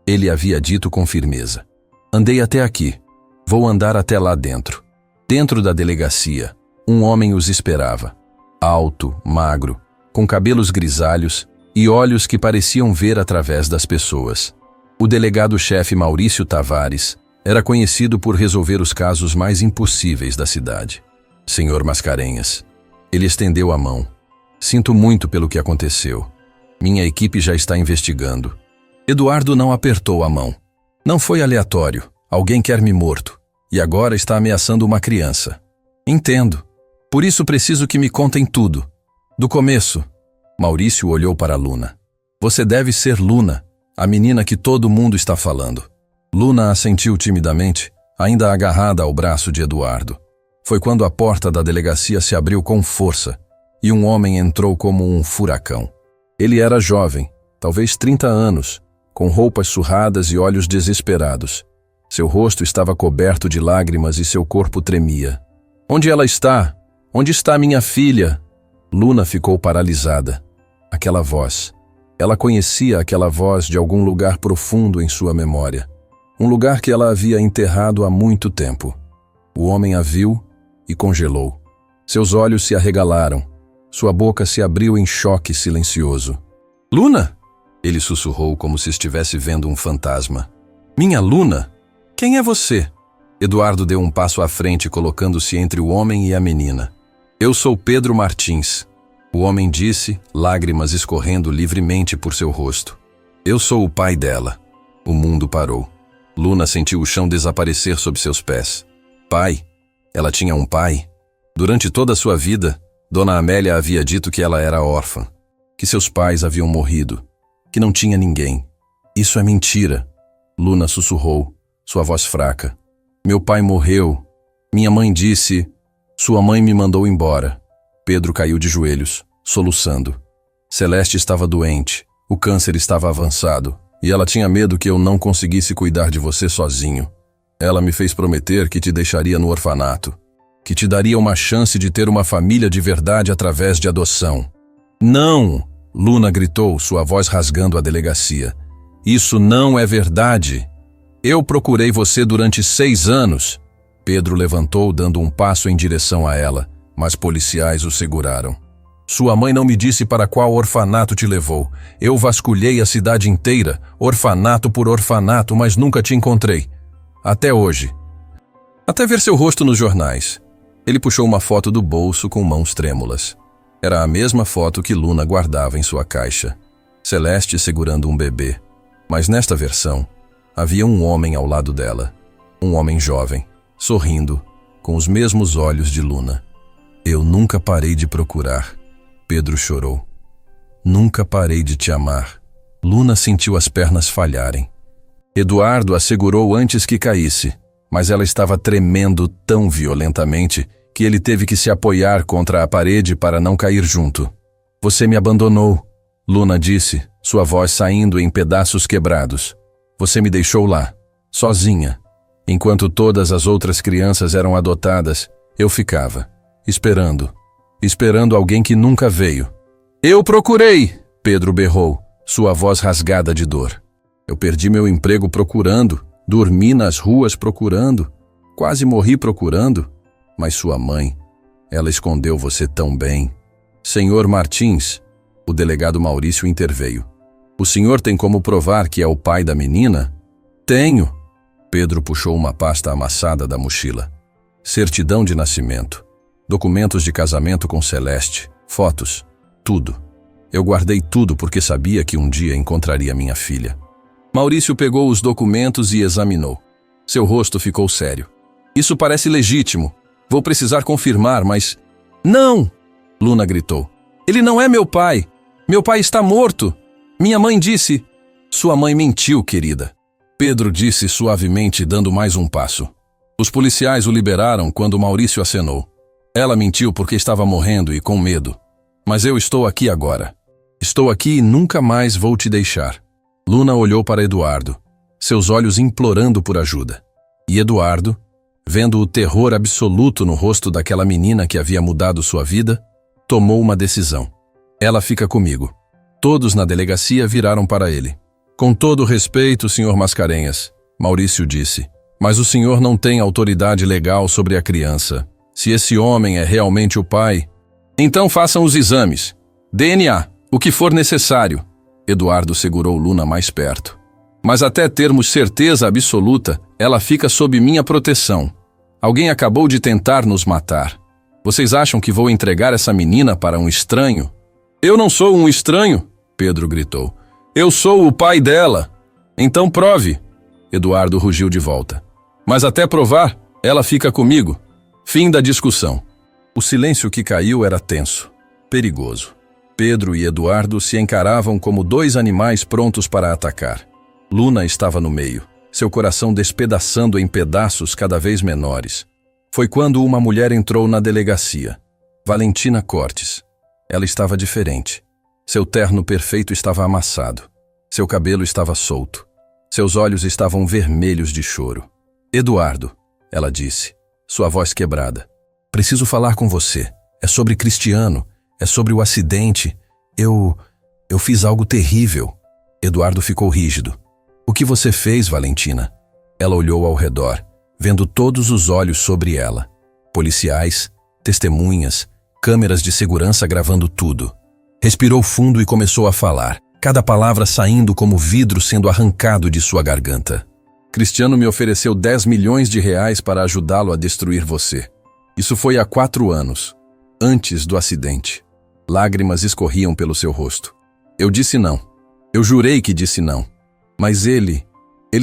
ele havia dito com firmeza. Andei até aqui. Vou andar até lá dentro. Dentro da delegacia, um homem os esperava. Alto, magro, com cabelos grisalhos e olhos que pareciam ver através das pessoas. O delegado-chefe Maurício Tavares era conhecido por resolver os casos mais impossíveis da cidade. Senhor Mascarenhas, ele estendeu a mão. Sinto muito pelo que aconteceu. Minha equipe já está investigando. Eduardo não apertou a mão. Não foi aleatório. Alguém quer me morto. E agora está ameaçando uma criança. Entendo. Por isso preciso que me contem tudo. Do começo. Maurício olhou para Luna. Você deve ser Luna, a menina que todo mundo está falando. Luna assentiu timidamente, ainda agarrada ao braço de Eduardo. Foi quando a porta da delegacia se abriu com força e um homem entrou como um furacão. Ele era jovem, talvez 30 anos, com roupas surradas e olhos desesperados. Seu rosto estava coberto de lágrimas e seu corpo tremia. Onde ela está? Onde está minha filha? Luna ficou paralisada. Aquela voz. Ela conhecia aquela voz de algum lugar profundo em sua memória. Um lugar que ela havia enterrado há muito tempo. O homem a viu e congelou. Seus olhos se arregalaram. Sua boca se abriu em choque silencioso. Luna? Ele sussurrou como se estivesse vendo um fantasma. Minha Luna? Quem é você? Eduardo deu um passo à frente, colocando-se entre o homem e a menina. Eu sou Pedro Martins. O homem disse, lágrimas escorrendo livremente por seu rosto. Eu sou o pai dela. O mundo parou. Luna sentiu o chão desaparecer sob seus pés. Pai? Ela tinha um pai? Durante toda a sua vida, Dona Amélia havia dito que ela era órfã, que seus pais haviam morrido, que não tinha ninguém. Isso é mentira. Luna sussurrou, sua voz fraca. Meu pai morreu. Minha mãe disse... Sua mãe me mandou embora. Pedro caiu de joelhos, soluçando. Celeste estava doente. O câncer estava avançado. E ela tinha medo que eu não conseguisse cuidar de você sozinho. Ela me fez prometer que te deixaria no orfanato. Que te daria uma chance de ter uma família de verdade através de adoção. Não! Luna gritou, sua voz rasgando a delegacia. Isso não é verdade. Eu procurei você durante 6 anos. Pedro levantou, dando um passo em direção a ela, mas policiais o seguraram. Sua mãe não me disse para qual orfanato te levou. Eu vasculhei a cidade inteira, orfanato por orfanato, mas nunca te encontrei. Até hoje. Até ver seu rosto nos jornais. Ele puxou uma foto do bolso com mãos trêmulas. Era a mesma foto que Luna guardava em sua caixa. Celeste segurando um bebê. Mas nesta versão, havia um homem ao lado dela. Um homem jovem, sorrindo, com os mesmos olhos de Luna. Eu nunca parei de procurar. Pedro chorou. Nunca parei de te amar. Luna sentiu as pernas falharem. Eduardo a segurou antes que caísse, mas ela estava tremendo tão violentamente que ele teve que se apoiar contra a parede para não cair junto. Você me abandonou, Luna disse, sua voz saindo em pedaços quebrados. Você me deixou lá, sozinha. Enquanto todas as outras crianças eram adotadas, eu ficava, esperando alguém que nunca veio. Eu procurei, Pedro berrou, sua voz rasgada de dor. Eu perdi meu emprego procurando, dormi nas ruas procurando, quase morri procurando, mas sua mãe, ela escondeu você tão bem. Senhor Martins, o delegado Maurício interveio. O senhor tem como provar que é o pai da menina? Tenho. Pedro puxou uma pasta amassada da mochila. Certidão de nascimento, documentos de casamento com Celeste, fotos, tudo. Eu guardei tudo porque sabia que um dia encontraria minha filha. Maurício pegou os documentos e examinou. Seu rosto ficou sério. Isso parece legítimo. Vou precisar confirmar, mas... Não! Luna gritou. Ele não é meu pai. Meu pai está morto. Minha mãe disse... Sua mãe mentiu, querida. Pedro disse suavemente, dando mais um passo. Os policiais o liberaram quando Maurício acenou. Ela mentiu porque estava morrendo e com medo. Mas eu estou aqui agora. Estou aqui e nunca mais vou te deixar. Luna olhou para Eduardo, seus olhos implorando por ajuda. E Eduardo, vendo o terror absoluto no rosto daquela menina que havia mudado sua vida, tomou uma decisão. Ela fica comigo. Todos na delegacia viraram para ele. Com todo respeito, Sr. Mascarenhas, Maurício disse, mas o senhor não tem autoridade legal sobre a criança. Se esse homem é realmente o pai, então façam os exames. DNA, o que for necessário. Eduardo segurou Luna mais perto. Mas até termos certeza absoluta, ela fica sob minha proteção. Alguém acabou de tentar nos matar. Vocês acham que vou entregar essa menina para um estranho? Eu não sou um estranho, Pedro gritou. Eu sou o pai dela. Então prove. Eduardo rugiu de volta. Mas até provar, ela fica comigo. Fim da discussão. O silêncio que caiu era tenso, perigoso. Pedro e Eduardo se encaravam como dois animais prontos para atacar. Luna estava no meio, seu coração despedaçando em pedaços cada vez menores. Foi quando uma mulher entrou na delegacia. Valentina Cortes. Ela estava diferente. Seu terno perfeito estava amassado. Seu cabelo estava solto. Seus olhos estavam vermelhos de choro. Eduardo, ela disse, sua voz quebrada. Preciso falar com você. É sobre Cristiano. É sobre o acidente. Eu fiz algo terrível. Eduardo ficou rígido. O que você fez, Valentina? Ela olhou ao redor, vendo todos os olhos sobre ela. Policiais, testemunhas, câmeras de segurança gravando tudo. Respirou fundo e começou a falar, cada palavra saindo como vidro sendo arrancado de sua garganta. Cristiano me ofereceu 10 milhões de reais para ajudá-lo a destruir você. Isso foi há 4 anos, antes do acidente. Lágrimas escorriam pelo seu rosto. Eu disse não. Eu jurei que disse não. Mas ele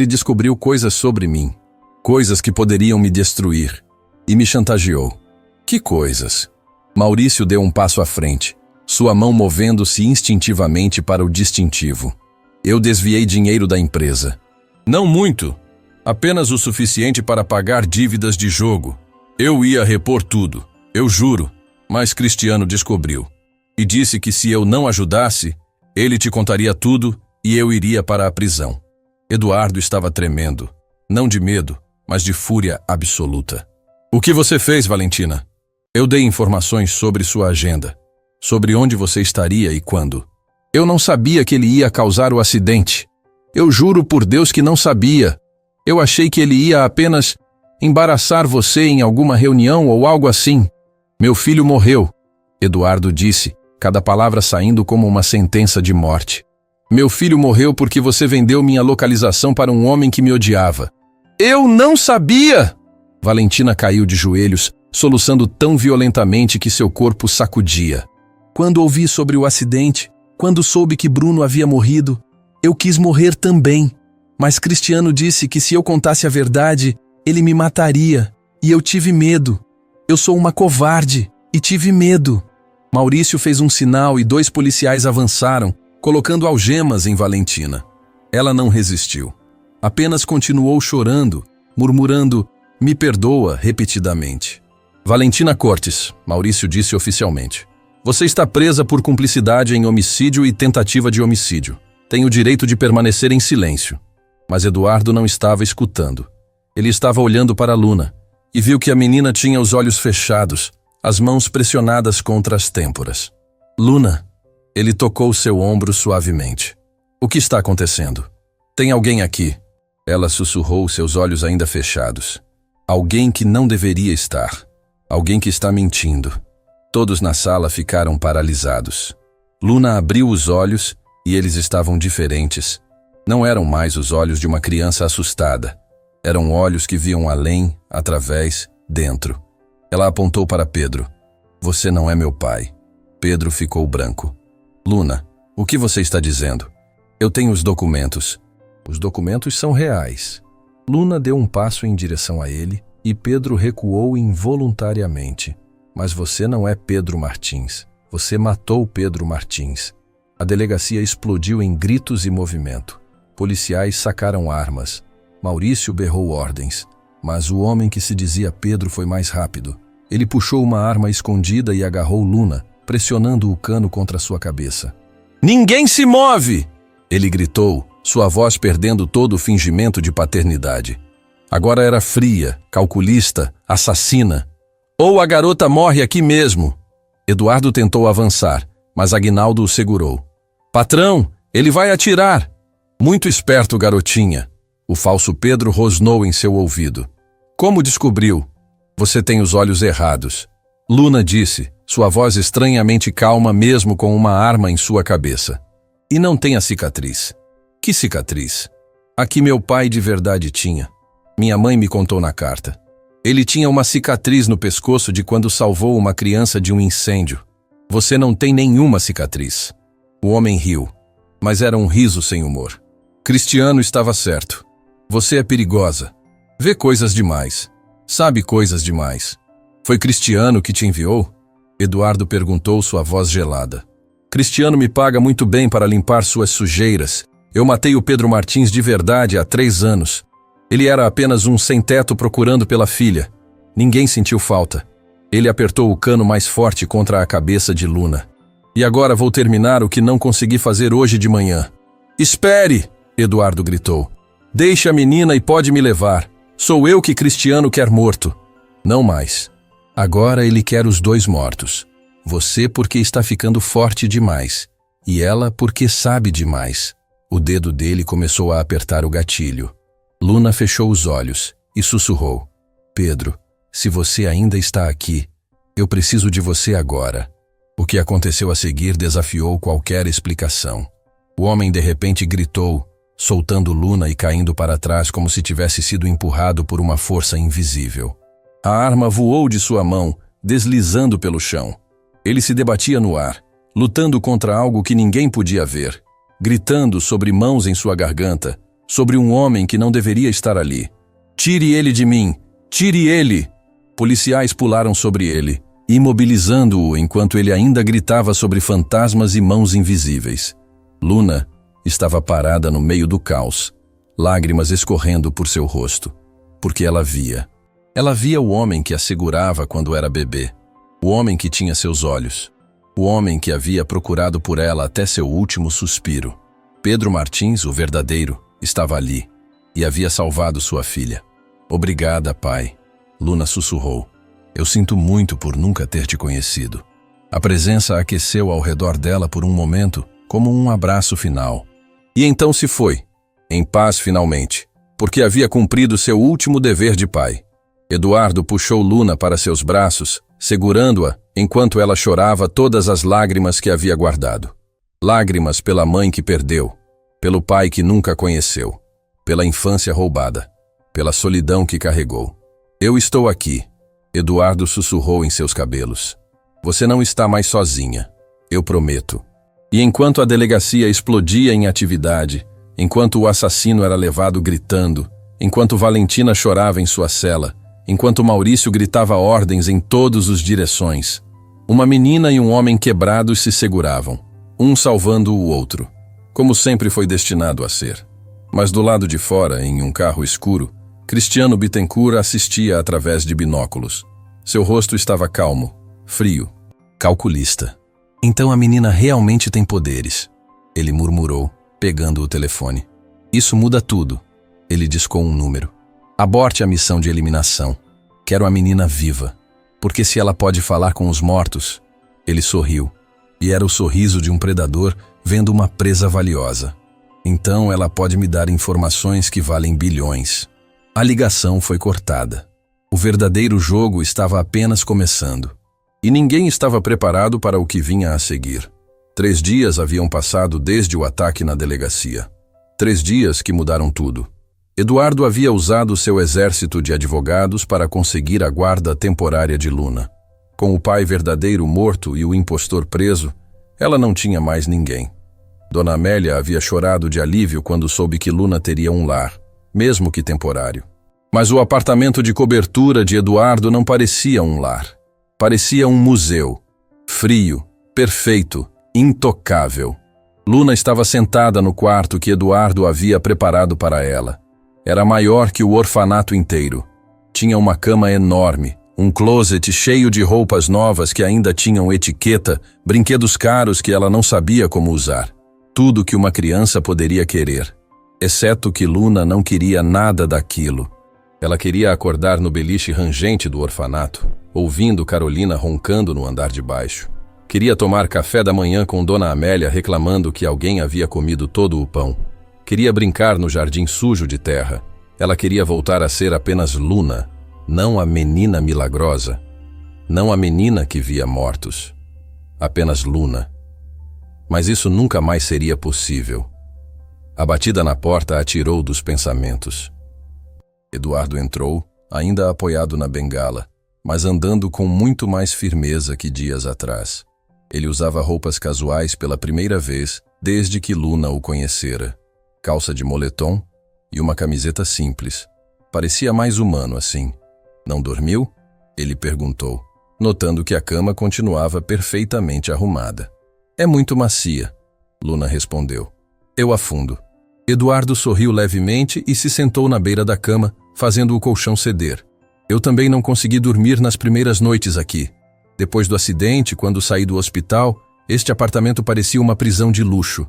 descobriu coisas sobre mim. Coisas que poderiam me destruir. E me chantageou. Que coisas? Maurício deu um passo à frente, sua mão movendo-se instintivamente para o distintivo. Eu desviei dinheiro da empresa. Não muito. Apenas o suficiente para pagar dívidas de jogo. Eu ia repor tudo, eu juro. Mas Cristiano descobriu. E disse que se eu não ajudasse, ele te contaria tudo e eu iria para a prisão. Eduardo estava tremendo. Não de medo, mas de fúria absoluta. O que você fez, Valentina? Eu dei informações sobre sua agenda, sobre onde você estaria e quando. Eu não sabia que ele ia causar o acidente. Eu juro por Deus que não sabia. Eu achei que ele ia apenas embaraçar você em alguma reunião ou algo assim. Meu filho morreu, Eduardo disse, cada palavra saindo como uma sentença de morte. Meu filho morreu porque você vendeu minha localização para um homem que me odiava. Eu não sabia! Valentina caiu de joelhos, soluçando tão violentamente que seu corpo sacudia. Quando ouvi sobre o acidente, quando soube que Bruno havia morrido, eu quis morrer também. Mas Cristiano disse que se eu contasse a verdade, ele me mataria. E eu tive medo. Eu sou uma covarde e tive medo. Maurício fez um sinal e 2 policiais avançaram, colocando algemas em Valentina. Ela não resistiu. Apenas continuou chorando, murmurando, "Me perdoa", repetidamente. Valentina Cortes, Maurício disse oficialmente. Você está presa por cumplicidade em homicídio e tentativa de homicídio. Tem o direito de permanecer em silêncio. Mas Eduardo não estava escutando. Ele estava olhando para Luna e viu que a menina tinha os olhos fechados, as mãos pressionadas contra as têmporas. Luna, ele tocou seu ombro suavemente. O que está acontecendo? Tem alguém aqui. Ela sussurrou, seus olhos ainda fechados. Alguém que não deveria estar. Alguém que está mentindo. Todos na sala ficaram paralisados. Luna abriu os olhos e eles estavam diferentes. Não eram mais os olhos de uma criança assustada. Eram olhos que viam além, através, dentro. Ela apontou para Pedro. Você não é meu pai. Pedro ficou branco. Luna, o que você está dizendo? Eu tenho os documentos. Os documentos são reais. Luna deu um passo em direção a ele e Pedro recuou involuntariamente. Mas você não é Pedro Martins. Você matou Pedro Martins. A delegacia explodiu em gritos e movimento. Policiais sacaram armas. Maurício berrou ordens. Mas o homem que se dizia Pedro foi mais rápido. Ele puxou uma arma escondida e agarrou Luna, pressionando o cano contra sua cabeça. Ninguém se move! Ele gritou, sua voz perdendo todo o fingimento de paternidade. Agora era fria, calculista, assassina. Ou a garota morre aqui mesmo. Eduardo tentou avançar, mas Aguinaldo o segurou. Patrão, ele vai atirar! Muito esperto, garotinha. O falso Pedro rosnou em seu ouvido. Como descobriu? Você tem os olhos errados. Luna disse, sua voz estranhamente calma mesmo com uma arma em sua cabeça. E não tem a cicatriz. Que cicatriz? A que meu pai de verdade tinha. Minha mãe me contou na carta. Ele tinha uma cicatriz no pescoço de quando salvou uma criança de um incêndio. Você não tem nenhuma cicatriz. O homem riu, mas era um riso sem humor. Cristiano estava certo. Você é perigosa. Vê coisas demais. Sabe coisas demais. Foi Cristiano que te enviou? Eduardo perguntou, sua voz gelada. Cristiano me paga muito bem para limpar suas sujeiras. Eu matei o Pedro Martins de verdade há 3 anos. Ele era apenas um sem-teto procurando pela filha. Ninguém sentiu falta. Ele apertou o cano mais forte contra a cabeça de Luna. E agora vou terminar o que não consegui fazer hoje de manhã. Espere! Eduardo gritou. Deixe a menina e pode me levar. Sou eu que Cristiano quer morto. Não mais. Agora ele quer os 2 mortos. Você porque está ficando forte demais. E ela porque sabe demais. O dedo dele começou a apertar o gatilho. Luna fechou os olhos e sussurrou. Pedro, se você ainda está aqui, Eu preciso de você agora. O que aconteceu a seguir desafiou qualquer explicação. O homem de repente gritou, soltando Luna e caindo para trás como se tivesse sido empurrado por uma força invisível. A arma voou de sua mão, deslizando pelo chão. Ele se debatia no ar, lutando contra algo que ninguém podia ver, gritando sobre mãos em sua garganta, sobre um homem que não deveria estar ali. Tire ele de mim! Tire ele! Policiais pularam sobre ele, imobilizando-o enquanto ele ainda gritava sobre fantasmas e mãos invisíveis. Luna estava parada no meio do caos, lágrimas escorrendo por seu rosto, porque ela via. Ela via o homem que a segurava quando era bebê, o homem que tinha seus olhos, o homem que havia procurado por ela até seu último suspiro. Pedro Martins, o verdadeiro, estava ali e havia salvado sua filha. Obrigada, pai, Luna sussurrou. Eu sinto muito por nunca ter te conhecido. A presença aqueceu ao redor dela por um momento, como um abraço final. E então se foi, em paz finalmente, porque havia cumprido seu último dever de pai. Eduardo puxou Luna para seus braços, segurando-a enquanto ela chorava todas as lágrimas que havia guardado. Lágrimas pela mãe que perdeu, pelo pai que nunca conheceu, pela infância roubada, pela solidão que carregou. Eu estou aqui, Eduardo sussurrou em seus cabelos. Você não está mais sozinha, eu prometo. E enquanto a delegacia explodia em atividade, enquanto o assassino era levado gritando, enquanto Valentina chorava em sua cela, enquanto Maurício gritava ordens em todas as direções, uma menina e um homem quebrados se seguravam, um salvando o outro, como sempre foi destinado a ser. Mas do lado de fora, em um carro escuro, Cristiano Bittencourt assistia através de binóculos. Seu rosto estava calmo, frio, calculista. Então a menina realmente tem poderes, ele murmurou, pegando o telefone. Isso muda tudo. Ele discou um número. Aborte a missão de eliminação. Quero a menina viva. Porque se ela pode falar com os mortos... Ele sorriu. E era o sorriso de um predador vendo uma presa valiosa. Então ela pode me dar informações que valem bilhões. A ligação foi cortada. O verdadeiro jogo estava apenas começando. E ninguém estava preparado para o que vinha a seguir. 3 dias haviam passado desde o ataque na delegacia. 3 dias que mudaram tudo. Eduardo havia usado seu exército de advogados para conseguir a guarda temporária de Luna. Com o pai verdadeiro morto e o impostor preso, ela não tinha mais ninguém. Dona Amélia havia chorado de alívio quando soube que Luna teria um lar, mesmo que temporário. Mas o apartamento de cobertura de Eduardo não parecia um lar. Parecia um museu. Frio, perfeito, intocável. Luna estava sentada no quarto que Eduardo havia preparado para ela. Era maior que o orfanato inteiro. Tinha uma cama enorme, um closet cheio de roupas novas que ainda tinham etiqueta, brinquedos caros que ela não sabia como usar. Tudo que uma criança poderia querer. Exceto que Luna não queria nada daquilo. Ela queria acordar no beliche rangente do orfanato, ouvindo Carolina roncando no andar de baixo. Queria tomar café da manhã com Dona Amélia reclamando que alguém havia comido todo o pão. Queria brincar no jardim sujo de terra. Ela queria voltar a ser apenas Luna, não a menina milagrosa. Não a menina que via mortos. Apenas Luna. Mas isso nunca mais seria possível. A batida na porta a tirou dos pensamentos. Eduardo entrou, ainda apoiado na bengala, mas andando com muito mais firmeza que dias atrás. Ele usava roupas casuais pela primeira vez desde que Luna o conhecera. Calça de moletom e uma camiseta simples. Parecia mais humano assim. Não dormiu? Ele perguntou, notando que a cama continuava perfeitamente arrumada. É muito macia, Luna respondeu. Eu afundo. Eduardo sorriu levemente e se sentou na beira da cama, fazendo o colchão ceder. Eu também não consegui dormir nas primeiras noites aqui. Depois do acidente, quando saí do hospital, este apartamento parecia uma prisão de luxo.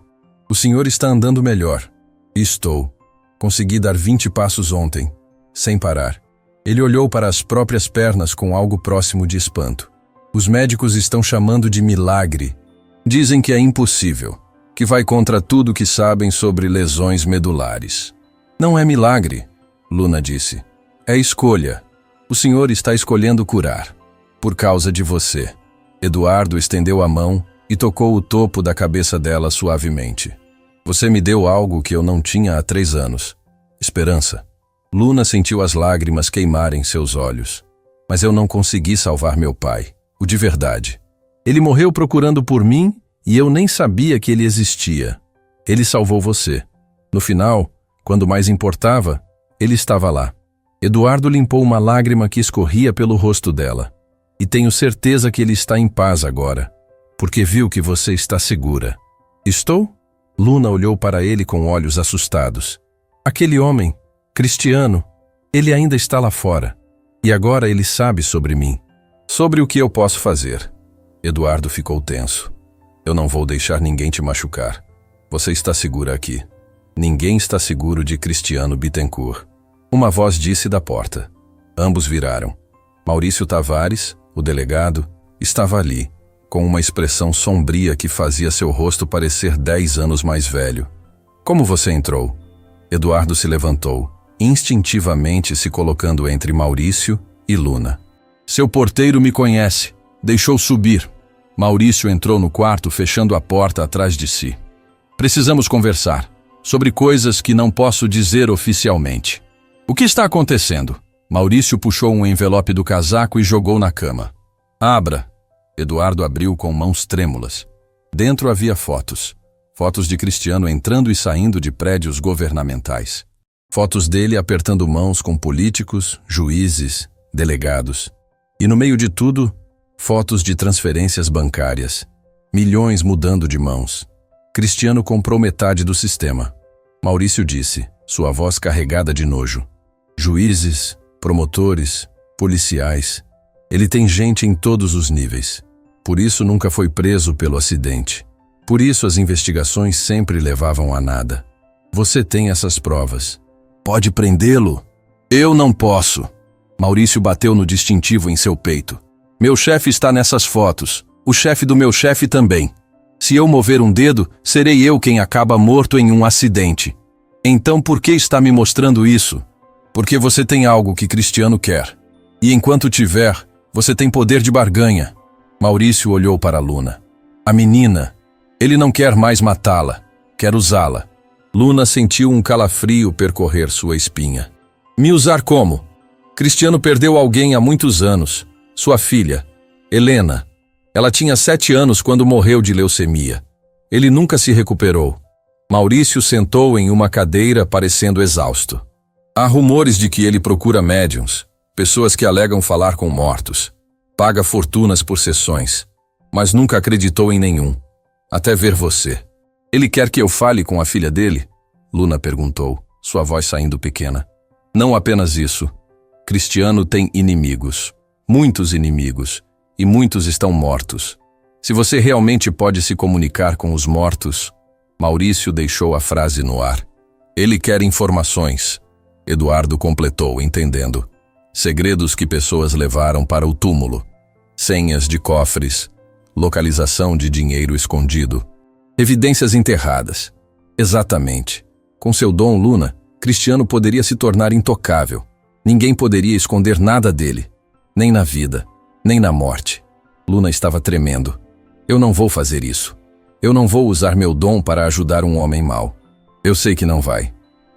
O senhor está andando melhor. Estou. Consegui dar 20 passos ontem, sem parar. Ele olhou para as próprias pernas com algo próximo de espanto. Os médicos estão chamando de milagre. Dizem que é impossível, que vai contra tudo que sabem sobre lesões medulares. Não é milagre, Luna disse. É escolha. O senhor está escolhendo curar. Por causa de você. Eduardo estendeu a mão e tocou o topo da cabeça dela suavemente. Você me deu algo que eu não tinha há 3 anos. Esperança. Luna sentiu as lágrimas queimarem seus olhos. Mas eu não consegui salvar meu pai, o de verdade. Ele morreu procurando por mim e eu nem sabia que ele existia. Ele salvou você. No final, quando mais importava, ele estava lá. Eduardo limpou uma lágrima que escorria pelo rosto dela. E tenho certeza que ele está em paz agora, porque viu que você está segura. Estou? Luna olhou para ele com olhos assustados. Aquele homem, Cristiano, ele ainda está lá fora. E agora ele sabe sobre mim. Sobre o que eu posso fazer. Eduardo ficou tenso. Eu não vou deixar ninguém te machucar. Você está segura aqui. Ninguém está seguro de Cristiano Bittencourt. Uma voz disse da porta. Ambos viraram. Maurício Tavares, o delegado, estava ali, com uma expressão sombria que fazia seu rosto parecer 10 anos mais velho. Como você entrou? Eduardo se levantou, instintivamente se colocando entre Maurício e Luna. Seu porteiro me conhece. Deixou subir. Maurício entrou no quarto, fechando a porta atrás de si. Precisamos conversar sobre coisas que não posso dizer oficialmente. O que está acontecendo? Maurício puxou um envelope do casaco e jogou na cama. Abra. Eduardo abriu com mãos trêmulas. Dentro havia fotos. Fotos de Cristiano entrando e saindo de prédios governamentais. Fotos dele apertando mãos com políticos, juízes, delegados. E no meio de tudo, fotos de transferências bancárias. Milhões mudando de mãos. Cristiano comprou metade do sistema. Maurício disse, sua voz carregada de nojo. Juízes, promotores, policiais. Ele tem gente em todos os níveis. Por isso nunca foi preso pelo acidente. Por isso as investigações sempre levavam a nada. Você tem essas provas. Pode prendê-lo? Eu não posso. Maurício bateu no distintivo em seu peito. Meu chefe está nessas fotos. O chefe do meu chefe também. Se eu mover um dedo, serei eu quem acaba morto em um acidente. Então por que está me mostrando isso? Porque você tem algo que Cristiano quer. E enquanto tiver, você tem poder de barganha. Maurício olhou para Luna. A menina. Ele não quer mais matá-la. Quer usá-la. Luna sentiu um calafrio percorrer sua espinha. Me usar como? Cristiano perdeu alguém há muitos anos. Sua filha, Helena. Ela tinha 7 anos quando morreu de leucemia. Ele nunca se recuperou. Maurício sentou em uma cadeira parecendo exausto. Há rumores de que ele procura médiuns, pessoas que alegam falar com mortos. Paga fortunas por sessões, mas nunca acreditou em nenhum. Até ver você. Ele quer que eu fale com a filha dele? Luna perguntou, sua voz saindo pequena. Não apenas isso. Cristiano tem inimigos. Muitos inimigos. E muitos estão mortos. Se você realmente pode se comunicar com os mortos... Maurício deixou a frase no ar. Ele quer informações. Eduardo completou, entendendo. Segredos que pessoas levaram para o túmulo. Senhas de cofres. Localização de dinheiro escondido. Evidências enterradas. Exatamente. Com seu dom, Luna, Cristiano poderia se tornar intocável. Ninguém poderia esconder nada dele. Nem na vida, nem na morte. Luna estava tremendo. Eu não vou fazer isso. Eu não vou usar meu dom para ajudar um homem mau. Eu sei que não vai.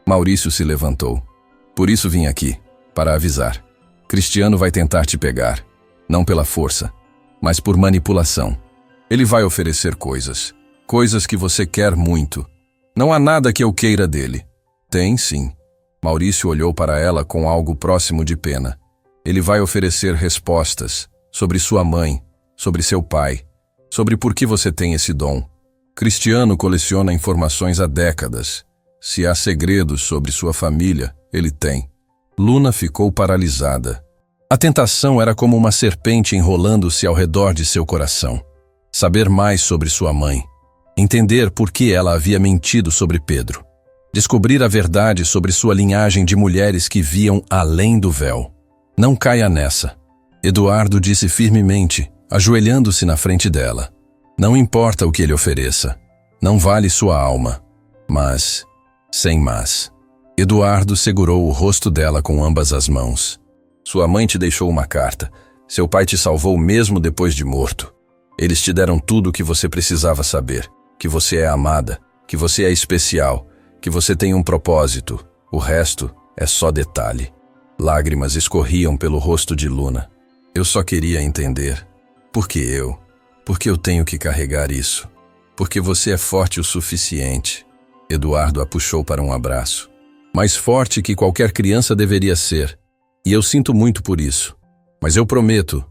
Maurício se levantou. Por isso vim aqui, para avisar. Cristiano vai tentar te pegar. Não pela força, mas por manipulação. Ele vai oferecer coisas. Coisas que você quer muito. Não há nada que eu queira dele. Tem, sim. Maurício olhou para ela com algo próximo de pena. Ele vai oferecer respostas sobre sua mãe, sobre seu pai, sobre por que você tem esse dom. Cristiano coleciona informações há décadas. Se há segredos sobre sua família, ele tem. Luna ficou paralisada. A tentação era como uma serpente enrolando-se ao redor de seu coração. Saber mais sobre sua mãe. Entender por que ela havia mentido sobre Pedro. Descobrir a verdade sobre sua linhagem de mulheres que viam além do véu. Não caia nessa. Eduardo disse firmemente, ajoelhando-se na frente dela. Não importa o que ele ofereça. Não vale sua alma. Mas, sem mas. Eduardo segurou o rosto dela com ambas as mãos. Sua mãe te deixou uma carta. Seu pai te salvou mesmo depois de morto. Eles te deram tudo o que você precisava saber. Que você é amada, que você é especial, que você tem um propósito. O resto é só detalhe. Lágrimas escorriam pelo rosto de Luna. Eu só queria entender. Por que eu? Por que eu tenho que carregar isso? Porque você é forte o suficiente. Eduardo a puxou para um abraço. Mais forte que qualquer criança deveria ser. E eu sinto muito por isso. Mas eu prometo,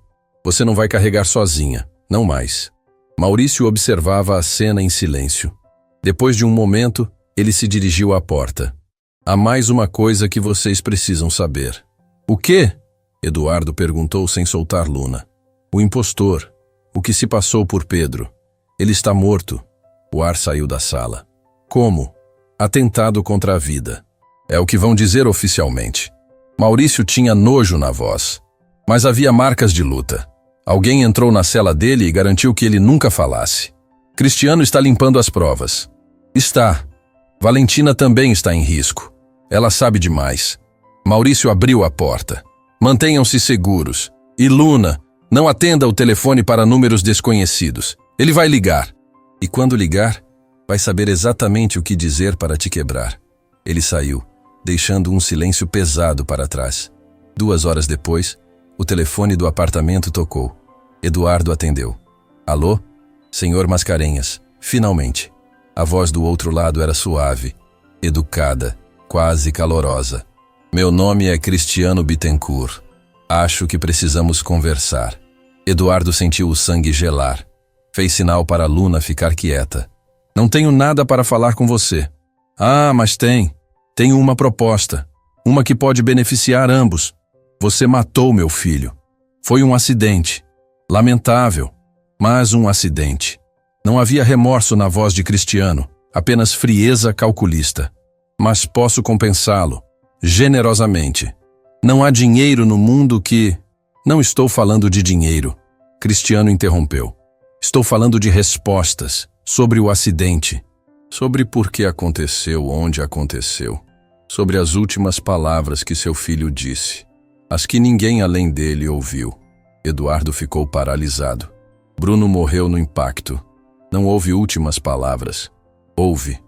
você não vai carregar sozinha, não mais. Maurício observava a cena em silêncio. Depois de um momento, ele se dirigiu à porta. Há mais uma coisa que vocês precisam saber. O quê? Eduardo perguntou sem soltar Luna. O impostor. O que se passou por Pedro. Ele está morto. O ar saiu da sala. Como? Atentado contra a vida. É o que vão dizer oficialmente. Maurício tinha nojo na voz. Mas havia marcas de luta. Alguém entrou na cela dele e garantiu que ele nunca falasse. Cristiano está limpando as provas. Está. Valentina também está em risco. Ela sabe demais. Maurício abriu a porta. Mantenham-se seguros. E Luna, não atenda o telefone para números desconhecidos. Ele vai ligar. E quando ligar, vai saber exatamente o que dizer para te quebrar. Ele saiu, deixando um silêncio pesado para trás. 2 horas depois, o telefone do apartamento tocou. Eduardo atendeu. Alô? Senhor Mascarenhas, finalmente. A voz do outro lado era suave, educada, quase calorosa. Meu nome é Cristiano Bittencourt. Acho que precisamos conversar. Eduardo sentiu o sangue gelar. Fez sinal para Luna ficar quieta. Não tenho nada para falar com você. Ah, mas tem. Tenho uma proposta. Uma que pode beneficiar ambos. Você matou meu filho. Foi um acidente. Lamentável, mas um acidente. Não havia remorso na voz de Cristiano, apenas frieza calculista. Mas posso compensá-lo, generosamente. Não há dinheiro no mundo que... Não estou falando de dinheiro. Cristiano interrompeu. Estou falando de respostas, sobre o acidente, sobre por que aconteceu onde aconteceu, sobre as últimas palavras que seu filho disse. As que ninguém além dele ouviu. Eduardo ficou paralisado. Bruno morreu no impacto. Não houve últimas palavras. Houve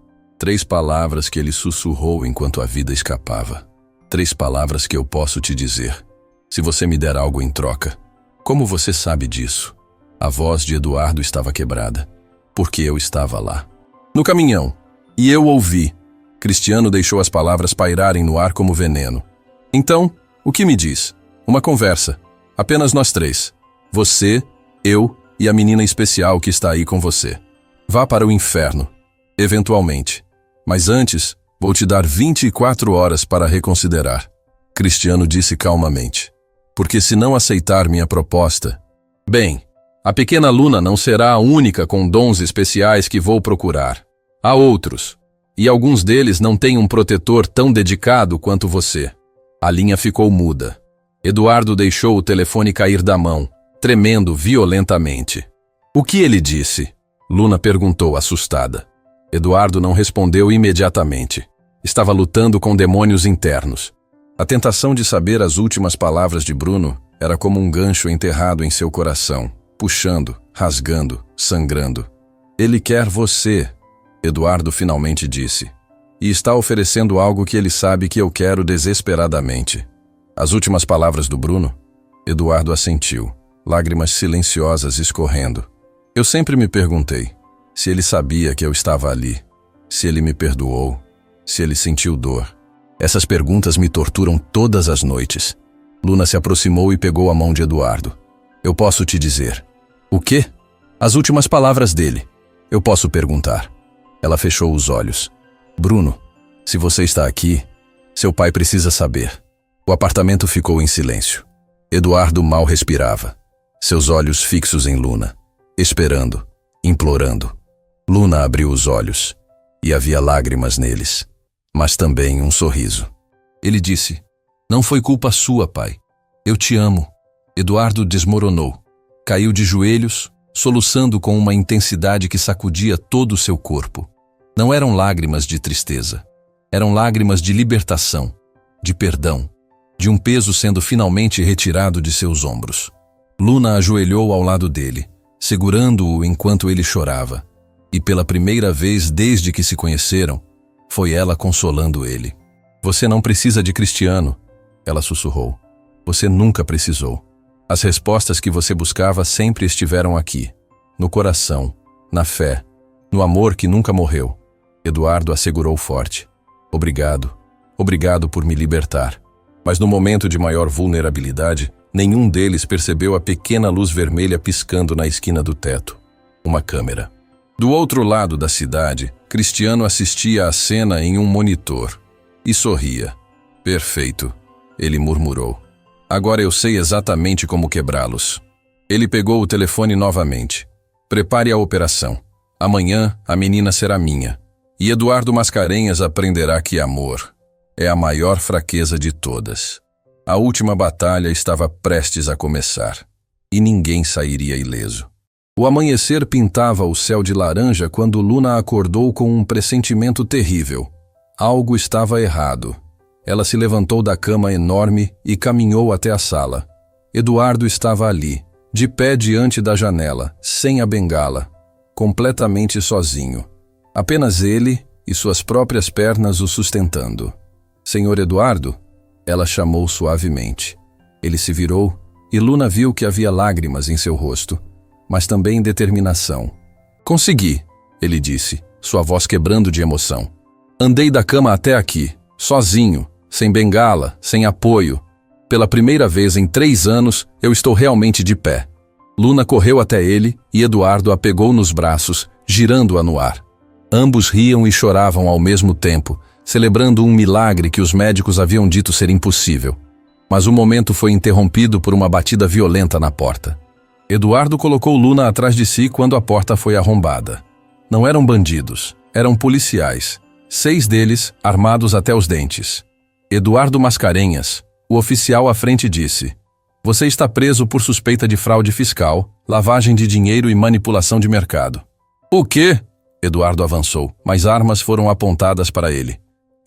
3 palavras que ele sussurrou enquanto a vida escapava. 3 palavras que eu posso te dizer. Se você me der algo em troca. Como você sabe disso? A voz de Eduardo estava quebrada. Porque eu estava lá. No caminhão. E eu ouvi. Cristiano deixou as palavras pairarem no ar como veneno. Então... O que me diz? Uma conversa. Apenas nós 3. Você, eu e a menina especial que está aí com você. Vá para o inferno. Eventualmente. Mas antes, vou te dar 24 horas para reconsiderar. Cristiano disse calmamente. Porque se não aceitar minha proposta... Bem, a pequena Luna não será a única com dons especiais que vou procurar. Há outros. E alguns deles não têm um protetor tão dedicado quanto você. A linha ficou muda. Eduardo deixou o telefone cair da mão, tremendo violentamente. O que ele disse? Luna perguntou, assustada. Eduardo não respondeu imediatamente. Estava lutando com demônios internos. A tentação de saber as últimas palavras de Bruno era como um gancho enterrado em seu coração, puxando, rasgando, sangrando. Ele quer você, Eduardo finalmente disse. E está oferecendo algo que ele sabe que eu quero desesperadamente. As últimas palavras do Bruno? Eduardo assentiu, lágrimas silenciosas escorrendo. Eu sempre me perguntei se ele sabia que eu estava ali, se ele me perdoou, se ele sentiu dor. Essas perguntas me torturam todas as noites. Luna se aproximou e pegou a mão de Eduardo. Eu posso te dizer. O quê? As últimas palavras dele. Eu posso perguntar. Ela fechou os olhos. Bruno, se você está aqui, seu pai precisa saber. O apartamento ficou em silêncio. Eduardo mal respirava. Seus olhos fixos em Luna, esperando, implorando. Luna abriu os olhos, e havia lágrimas neles, mas também um sorriso. Ele disse, não foi culpa sua, pai. Eu te amo. Eduardo desmoronou. Caiu de joelhos, soluçando com uma intensidade que sacudia todo o seu corpo. Não eram lágrimas de tristeza. Eram lágrimas de libertação, de perdão, de um peso sendo finalmente retirado de seus ombros. Luna ajoelhou ao lado dele, segurando-o enquanto ele chorava. E pela primeira vez desde que se conheceram, foi ela consolando ele. Você não precisa de Cristiano, ela sussurrou. Você nunca precisou. As respostas que você buscava sempre estiveram aqui, no coração, na fé, no amor que nunca morreu. Eduardo assegurou forte. Obrigado. Obrigado por me libertar. Mas no momento de maior vulnerabilidade, nenhum deles percebeu a pequena luz vermelha piscando na esquina do teto. Uma câmera. Do outro lado da cidade, Cristiano assistia à cena em um monitor e sorria. Perfeito, ele murmurou. Agora eu sei exatamente como quebrá-los. Ele pegou o telefone novamente. Prepare a operação. Amanhã a menina será minha. E Eduardo Mascarenhas aprenderá que amor é a maior fraqueza de todas. A última batalha estava prestes a começar. E ninguém sairia ileso. O amanhecer pintava o céu de laranja quando Luna acordou com um pressentimento terrível. Algo estava errado. Ela se levantou da cama enorme e caminhou até a sala. Eduardo estava ali, de pé diante da janela, sem a bengala, completamente sozinho. Apenas ele e suas próprias pernas o sustentando. Senhor Eduardo? Ela chamou suavemente. Ele se virou e Luna viu que havia lágrimas em seu rosto, mas também determinação. Consegui, ele disse, sua voz quebrando de emoção. Andei da cama até aqui, sozinho, sem bengala, sem apoio. Pela primeira vez em 3 anos, eu estou realmente de pé. Luna correu até ele e Eduardo a pegou nos braços, girando-a no ar. Ambos riam e choravam ao mesmo tempo, celebrando um milagre que os médicos haviam dito ser impossível. Mas o momento foi interrompido por uma batida violenta na porta. Eduardo colocou Luna atrás de si quando a porta foi arrombada. Não eram bandidos, eram policiais. 6 deles, armados até os dentes. Eduardo Mascarenhas, o oficial à frente disse: Você está preso por suspeita de fraude fiscal, lavagem de dinheiro e manipulação de mercado. O quê? Eduardo avançou, mas armas foram apontadas para ele.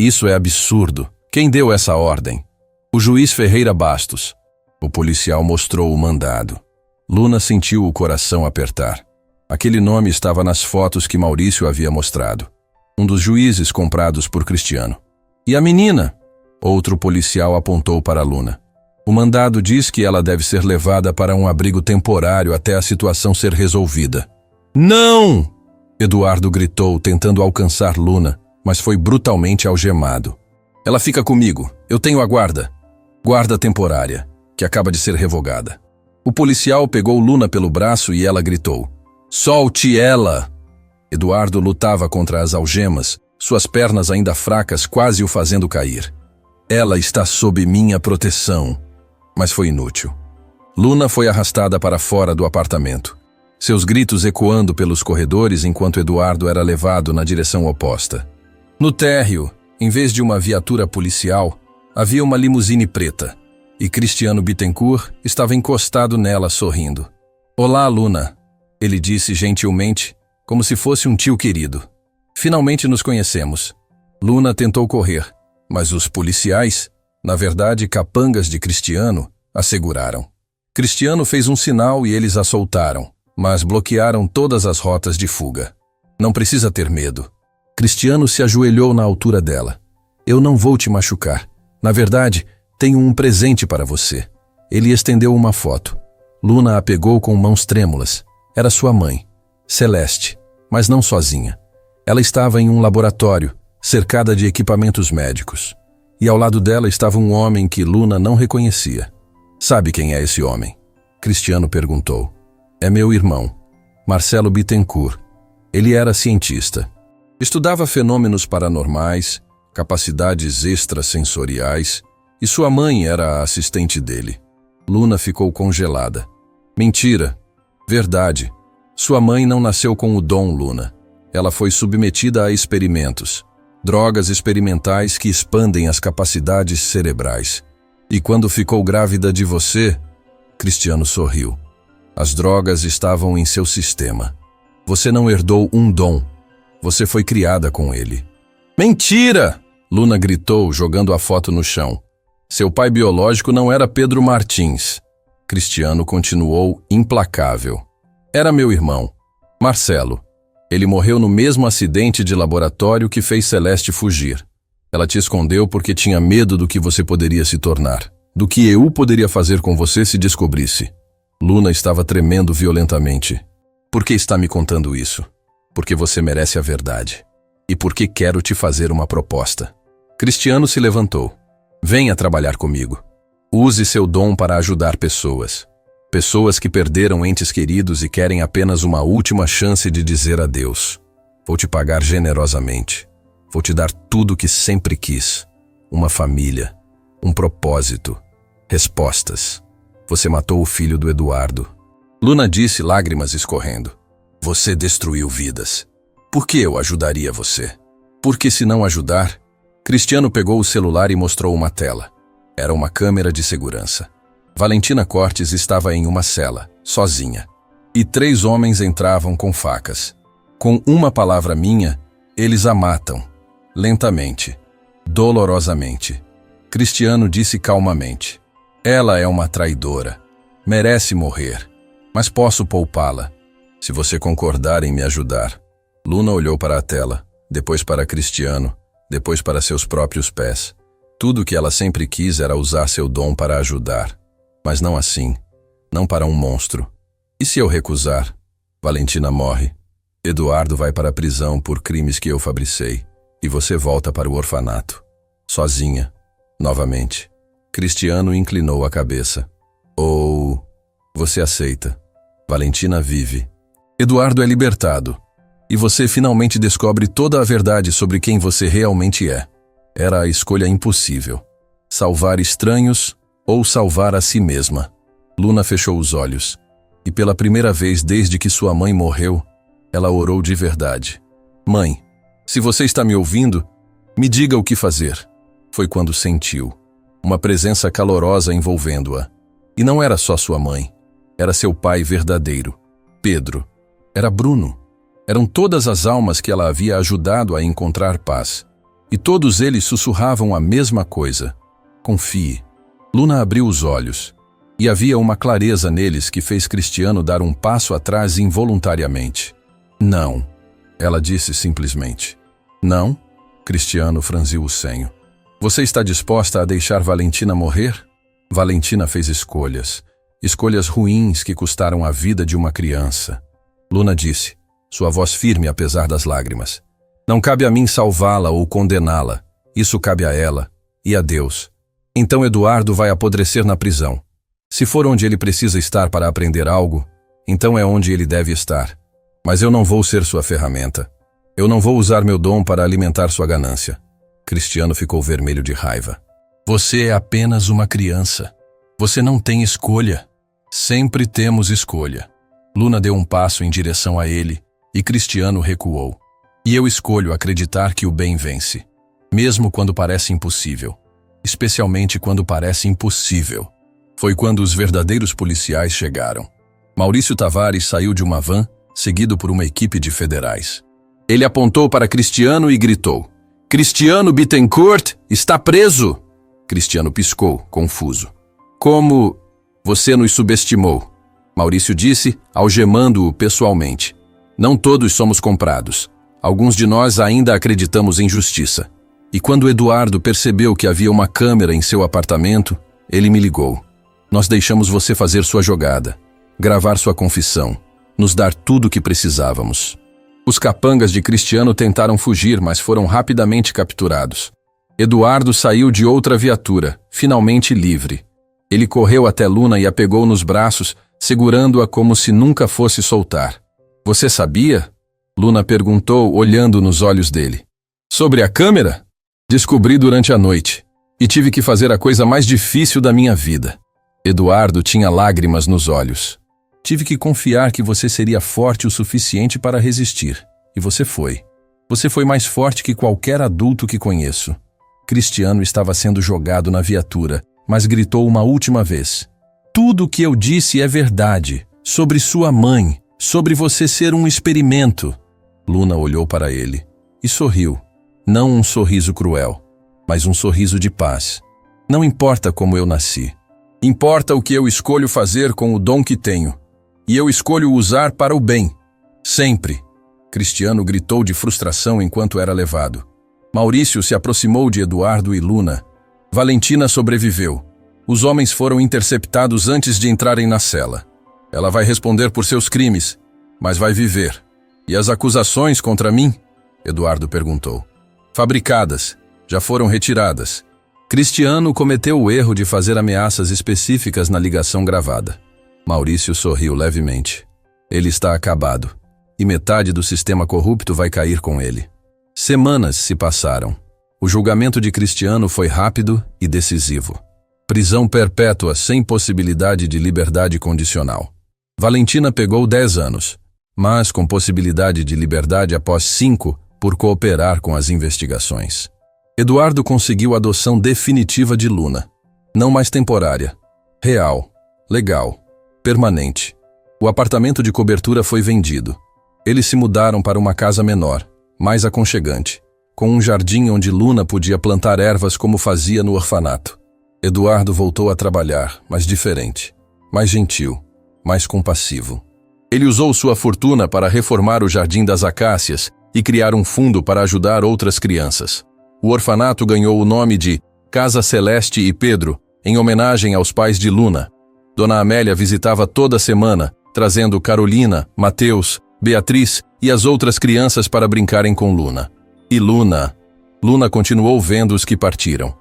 Isso é absurdo. Quem deu essa ordem? O juiz Ferreira Bastos. O policial mostrou o mandado. Luna sentiu o coração apertar. Aquele nome estava nas fotos que Maurício havia mostrado. Um dos juízes comprados por Cristiano. E a menina? Outro policial apontou para Luna. O mandado diz que ela deve ser levada para um abrigo temporário até a situação ser resolvida. Não! Eduardo gritou, tentando alcançar Luna, mas foi brutalmente algemado. Ela fica comigo. Eu tenho a guarda. Guarda temporária, que acaba de ser revogada. O policial pegou Luna pelo braço e ela gritou: Solte ela! Eduardo lutava contra as algemas, suas pernas ainda fracas quase o fazendo cair. Ela está sob minha proteção. Mas foi inútil. Luna foi arrastada para fora do apartamento, seus gritos ecoando pelos corredores enquanto Eduardo era levado na direção oposta. No térreo, em vez de uma viatura policial, havia uma limusine preta, e Cristiano Bittencourt estava encostado nela sorrindo. Olá, Luna, ele disse gentilmente, como se fosse um tio querido. Finalmente nos conhecemos. Luna tentou correr, mas os policiais, na verdade capangas de Cristiano, a seguraram. Cristiano fez um sinal e eles a soltaram, mas bloquearam todas as rotas de fuga. Não precisa ter medo. Cristiano se ajoelhou na altura dela. Eu não vou te machucar. Na verdade, tenho um presente para você. Ele estendeu uma foto. Luna a pegou com mãos trêmulas. Era sua mãe, Celeste, mas não sozinha. Ela estava em um laboratório, cercada de equipamentos médicos. E ao lado dela estava um homem que Luna não reconhecia. Sabe quem é esse homem? Cristiano perguntou. É meu irmão, Marcelo Bittencourt. Ele era cientista. Estudava fenômenos paranormais, capacidades extrasensoriais, e sua mãe era a assistente dele. Luna ficou congelada. Mentira. Verdade. Sua mãe não nasceu com o dom, Luna. Ela foi submetida a experimentos. Drogas experimentais que expandem as capacidades cerebrais. E quando ficou grávida de você, Cristiano sorriu. As drogas estavam em seu sistema. Você não herdou um dom. Você foi criada com ele. Mentira! Luna gritou, jogando a foto no chão. Seu pai biológico não era Pedro Martins. Cristiano continuou implacável. Era meu irmão, Marcelo. Ele morreu no mesmo acidente de laboratório que fez Celeste fugir. Ela te escondeu porque tinha medo do que você poderia se tornar, do que eu poderia fazer com você se descobrisse. Luna estava tremendo violentamente. Por que está me contando isso? Porque você merece a verdade. E porque quero te fazer uma proposta. Cristiano se levantou. Venha trabalhar comigo. Use seu dom para ajudar pessoas. Pessoas que perderam entes queridos e querem apenas uma última chance de dizer adeus. Vou te pagar generosamente. Vou te dar tudo o que sempre quis. Uma família. Um propósito. Respostas. Você matou o filho do Eduardo. Luna disse, lágrimas escorrendo. Você destruiu vidas. Por que eu ajudaria você? Porque se não ajudar... Cristiano pegou o celular e mostrou uma tela. Era uma câmera de segurança. Valentina Cortes estava em uma cela, sozinha. E 3 homens entravam com facas. Com uma palavra minha, eles a matam. Lentamente. Dolorosamente. Cristiano disse calmamente. Ela é uma traidora. Merece morrer. Mas posso poupá-la, se você concordar em me ajudar. Luna olhou para a tela, depois para Cristiano, depois para seus próprios pés. Tudo o que ela sempre quis era usar seu dom para ajudar. Mas não assim. Não para um monstro. E se eu recusar? Valentina morre. Eduardo vai para a prisão por crimes que eu fabricei. E você volta para o orfanato. Sozinha. Novamente. Cristiano inclinou a cabeça. Ou... você aceita. Valentina vive. Eduardo é libertado. E você finalmente descobre toda a verdade sobre quem você realmente é. Era a escolha impossível. Salvar estranhos ou salvar a si mesma. Luna fechou os olhos. E pela primeira vez desde que sua mãe morreu, ela orou de verdade. Mãe, se você está me ouvindo, me diga o que fazer. Foi quando sentiu uma presença calorosa envolvendo-a. E não era só sua mãe. Era seu pai verdadeiro, Pedro. Era Bruno. Eram todas as almas que ela havia ajudado a encontrar paz. E todos eles sussurravam a mesma coisa. Confie. Luna abriu os olhos. E havia uma clareza neles que fez Cristiano dar um passo atrás involuntariamente. Não. Ela disse simplesmente. Não? Cristiano franziu o senho. Você está disposta a deixar Valentina morrer? Valentina fez escolhas. Escolhas ruins que custaram a vida de uma criança. Luna disse, sua voz firme apesar das lágrimas. Não cabe a mim salvá-la ou condená-la. Isso cabe a ela e a Deus. Então Eduardo vai apodrecer na prisão. Se for onde ele precisa estar para aprender algo, então é onde ele deve estar. Mas eu não vou ser sua ferramenta. Eu não vou usar meu dom para alimentar sua ganância. Cristiano ficou vermelho de raiva. Você é apenas uma criança. Você não tem escolha. Sempre temos escolha. Luna deu um passo em direção a ele e Cristiano recuou. E eu escolho acreditar que o bem vence, mesmo quando parece impossível. Especialmente quando parece impossível. Foi quando os verdadeiros policiais chegaram. Maurício Tavares saiu de uma van, seguido por uma equipe de federais. Ele apontou para Cristiano e gritou: Cristiano Bittencourt está preso! Cristiano piscou, confuso. Como você nos subestimou? Maurício disse, algemando-o pessoalmente. Não todos somos comprados. Alguns de nós ainda acreditamos em justiça. E quando Eduardo percebeu que havia uma câmera em seu apartamento, ele me ligou. Nós deixamos você fazer sua jogada, gravar sua confissão, nos dar tudo o que precisávamos. Os capangas de Cristiano tentaram fugir, mas foram rapidamente capturados. Eduardo saiu de outra viatura, finalmente livre. Ele correu até Luna e a pegou nos braços, segurando-a como se nunca fosse soltar. Você sabia? Luna perguntou, olhando nos olhos dele. Sobre a câmera? Descobri durante a noite, e tive que fazer a coisa mais difícil da minha vida. Eduardo tinha lágrimas nos olhos. Tive que confiar que você seria forte o suficiente para resistir. E você foi. Você foi mais forte que qualquer adulto que conheço. Cristiano estava sendo jogado na viatura, mas gritou uma última vez. Tudo o que eu disse é verdade. Sobre sua mãe. Sobre você ser um experimento. Luna olhou para ele e sorriu. Não um sorriso cruel, mas um sorriso de paz. Não importa como eu nasci. Importa o que eu escolho fazer com o dom que tenho. E eu escolho usar para o bem. Sempre. Cristiano gritou de frustração enquanto era levado. Maurício se aproximou de Eduardo e Luna. Valentina sobreviveu. Os homens foram interceptados antes de entrarem na cela. Ela vai responder por seus crimes, mas vai viver. E as acusações contra mim? Eduardo perguntou. Fabricadas. Já foram retiradas. Cristiano cometeu o erro de fazer ameaças específicas na ligação gravada. Maurício sorriu levemente. Ele está acabado. E metade do sistema corrupto vai cair com ele. Semanas se passaram. O julgamento de Cristiano foi rápido e decisivo. Prisão perpétua sem possibilidade de liberdade condicional. Valentina pegou 10 anos, mas com possibilidade de liberdade após 5 por cooperar com as investigações. Eduardo conseguiu a adoção definitiva de Luna. Não mais temporária. Real. Legal. Permanente. O apartamento de cobertura foi vendido. Eles se mudaram para uma casa menor, mais aconchegante, com um jardim onde Luna podia plantar ervas como fazia no orfanato. Eduardo voltou a trabalhar, mas diferente, mais gentil, mais compassivo. Ele usou sua fortuna para reformar o Jardim das Acácias e criar um fundo para ajudar outras crianças. O orfanato ganhou o nome de Casa Celeste e Pedro, em homenagem aos pais de Luna. Dona Amélia visitava toda semana, trazendo Carolina, Mateus, Beatriz e as outras crianças para brincarem com Luna. E Luna continuou vendo os que partiram,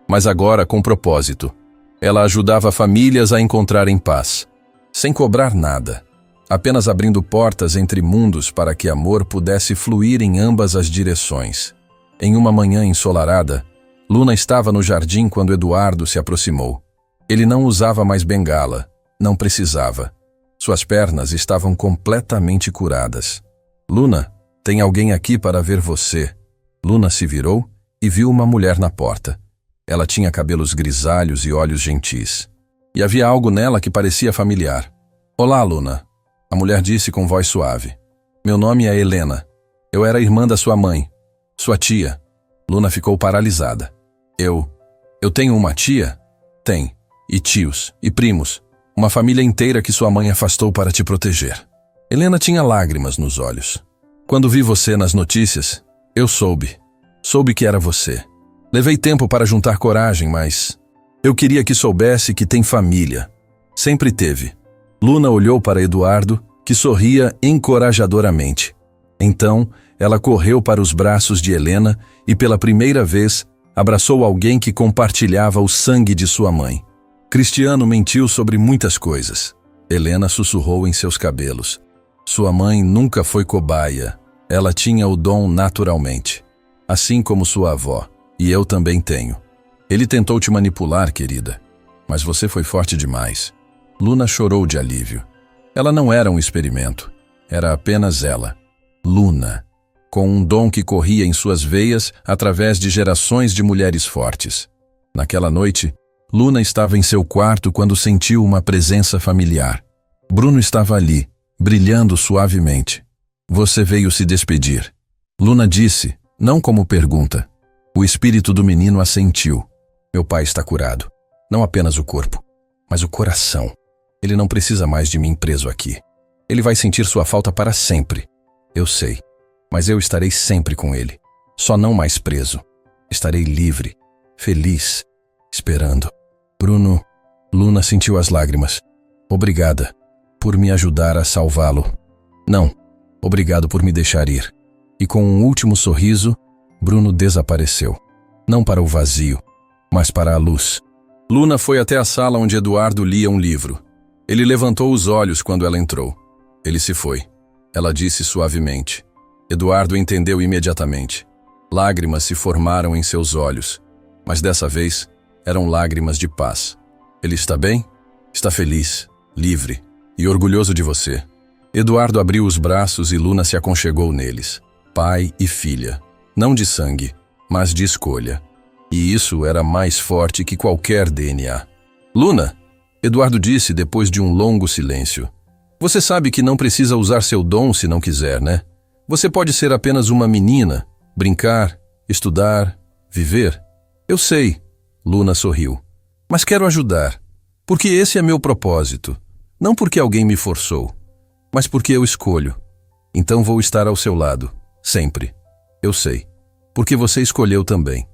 mas agora com propósito. Ela ajudava famílias a encontrarem paz, sem cobrar nada, apenas abrindo portas entre mundos para que amor pudesse fluir em ambas as direções. Em uma manhã ensolarada, Luna estava no jardim quando Eduardo se aproximou. Ele não usava mais bengala, não precisava. Suas pernas estavam completamente curadas. Luna, tem alguém aqui para ver você. Luna se virou e viu uma mulher na porta. Ela tinha cabelos grisalhos e olhos gentis. E havia algo nela que parecia familiar. Olá, Luna. A mulher disse com voz suave. Meu nome é Helena. Eu era irmã da sua mãe. Sua tia. Luna ficou paralisada. Eu tenho uma tia? Tem. E tios, e primos. Uma família inteira que sua mãe afastou para te proteger. Helena tinha lágrimas nos olhos. Quando vi você nas notícias, eu soube. Soube que era você. Levei tempo para juntar coragem, mas eu queria que soubesse que tem família. Sempre teve. Luna olhou para Eduardo, que sorria encorajadoramente. Então, ela correu para os braços de Helena e, pela primeira vez, abraçou alguém que compartilhava o sangue de sua mãe. Cristiano mentiu sobre muitas coisas. Helena sussurrou em seus cabelos. Sua mãe nunca foi cobaia. Ela tinha o dom naturalmente. Assim como sua avó. E eu também tenho. Ele tentou te manipular, querida. Mas você foi forte demais. Luna chorou de alívio. Ela não era um experimento. Era apenas ela. Luna. Com um dom que corria em suas veias através de gerações de mulheres fortes. Naquela noite, Luna estava em seu quarto quando sentiu uma presença familiar. Bruno estava ali, brilhando suavemente. Você veio se despedir. Luna disse, não como pergunta. O espírito do menino assentiu. Meu pai está curado. Não apenas o corpo, mas o coração. Ele não precisa mais de mim preso aqui. Ele vai sentir sua falta para sempre. Eu sei, mas eu estarei sempre com ele. Só não mais preso. Estarei livre, feliz, esperando. Bruno, Luna sentiu as lágrimas. Obrigada por me ajudar a salvá-lo. Não, obrigado por me deixar ir. E com um último sorriso, Bruno desapareceu. Não para o vazio, mas para a luz. Luna foi até a sala onde Eduardo lia um livro. Ele levantou os olhos quando ela entrou. Ele se foi. Ela disse suavemente. Eduardo entendeu imediatamente. Lágrimas se formaram em seus olhos, mas dessa vez eram lágrimas de paz. Ele está bem? Está feliz, livre e orgulhoso de você. Eduardo abriu os braços e Luna se aconchegou neles. Pai e filha. Não de sangue, mas de escolha. E isso era mais forte que qualquer DNA. Luna, Eduardo disse depois de um longo silêncio. Você sabe que não precisa usar seu dom se não quiser, né? Você pode ser apenas uma menina, brincar, estudar, viver. Eu sei, Luna sorriu. Mas quero ajudar. Porque esse é meu propósito. Não porque alguém me forçou, mas porque eu escolho. Então vou estar ao seu lado, sempre. Eu sei. Porque você escolheu também.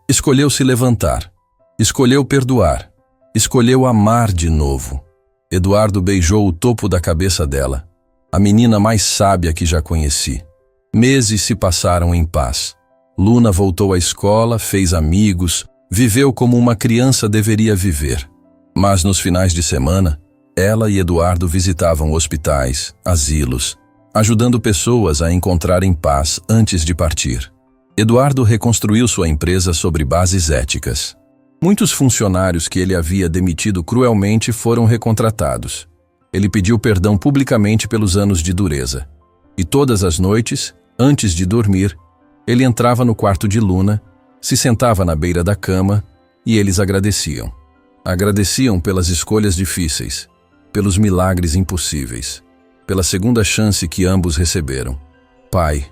Escolheu se levantar. Escolheu perdoar. Escolheu amar de novo. Eduardo beijou o topo da cabeça dela, a menina mais sábia que já conheci. Meses se passaram em paz. Luna voltou à escola, fez amigos, viveu como uma criança deveria viver. Mas nos finais de semana, ela e Eduardo visitavam hospitais, asilos, ajudando pessoas a encontrarem paz antes de partir. Eduardo reconstruiu sua empresa sobre bases éticas. Muitos funcionários que ele havia demitido cruelmente foram recontratados. Ele pediu perdão publicamente pelos anos de dureza. E todas as noites, antes de dormir, ele entrava no quarto de Luna, se sentava na beira da cama e eles agradeciam. Agradeciam pelas escolhas difíceis, pelos milagres impossíveis, pela segunda chance que ambos receberam. Pai,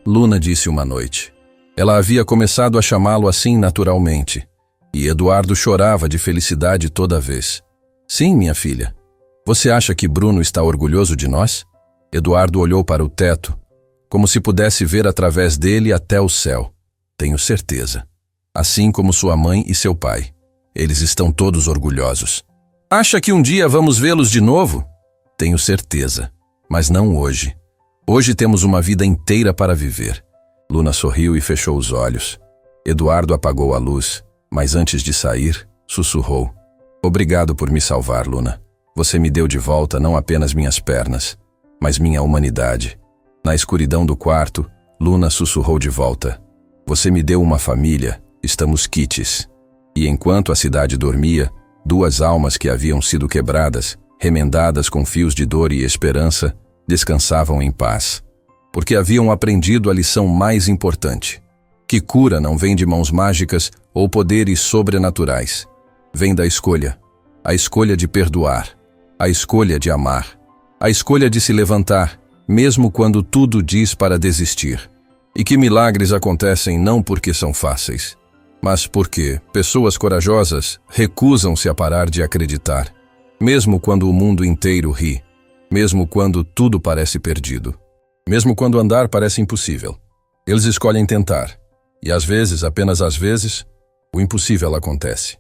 Luna disse uma noite. Ela havia começado a chamá-lo assim naturalmente. E Eduardo chorava de felicidade toda vez. Sim, minha filha. Você acha que Bruno está orgulhoso de nós? Eduardo olhou para o teto, como se pudesse ver através dele até o céu. Tenho certeza. Assim como sua mãe e seu pai. Eles estão todos orgulhosos. Acha que um dia vamos vê-los de novo? Tenho certeza. Mas não hoje. Hoje temos uma vida inteira para viver. Luna sorriu e fechou os olhos. Eduardo apagou a luz. Mas antes de sair, sussurrou. Obrigado por me salvar, Luna. Você me deu de volta não apenas minhas pernas, mas minha humanidade. Na escuridão do quarto, Luna sussurrou de volta. Você me deu uma família, estamos quites. E enquanto a cidade dormia, duas almas que haviam sido quebradas, remendadas com fios de dor e esperança, descansavam em paz. Porque haviam aprendido a lição mais importante. Que cura não vem de mãos mágicas ou poderes sobrenaturais. Vem da escolha. A escolha de perdoar. A escolha de amar. A escolha de se levantar, mesmo quando tudo diz para desistir. E que milagres acontecem não porque são fáceis, mas porque pessoas corajosas recusam-se a parar de acreditar. Mesmo quando o mundo inteiro ri. Mesmo quando tudo parece perdido. Mesmo quando andar parece impossível. Eles escolhem tentar. E às vezes, apenas às vezes, o impossível acontece.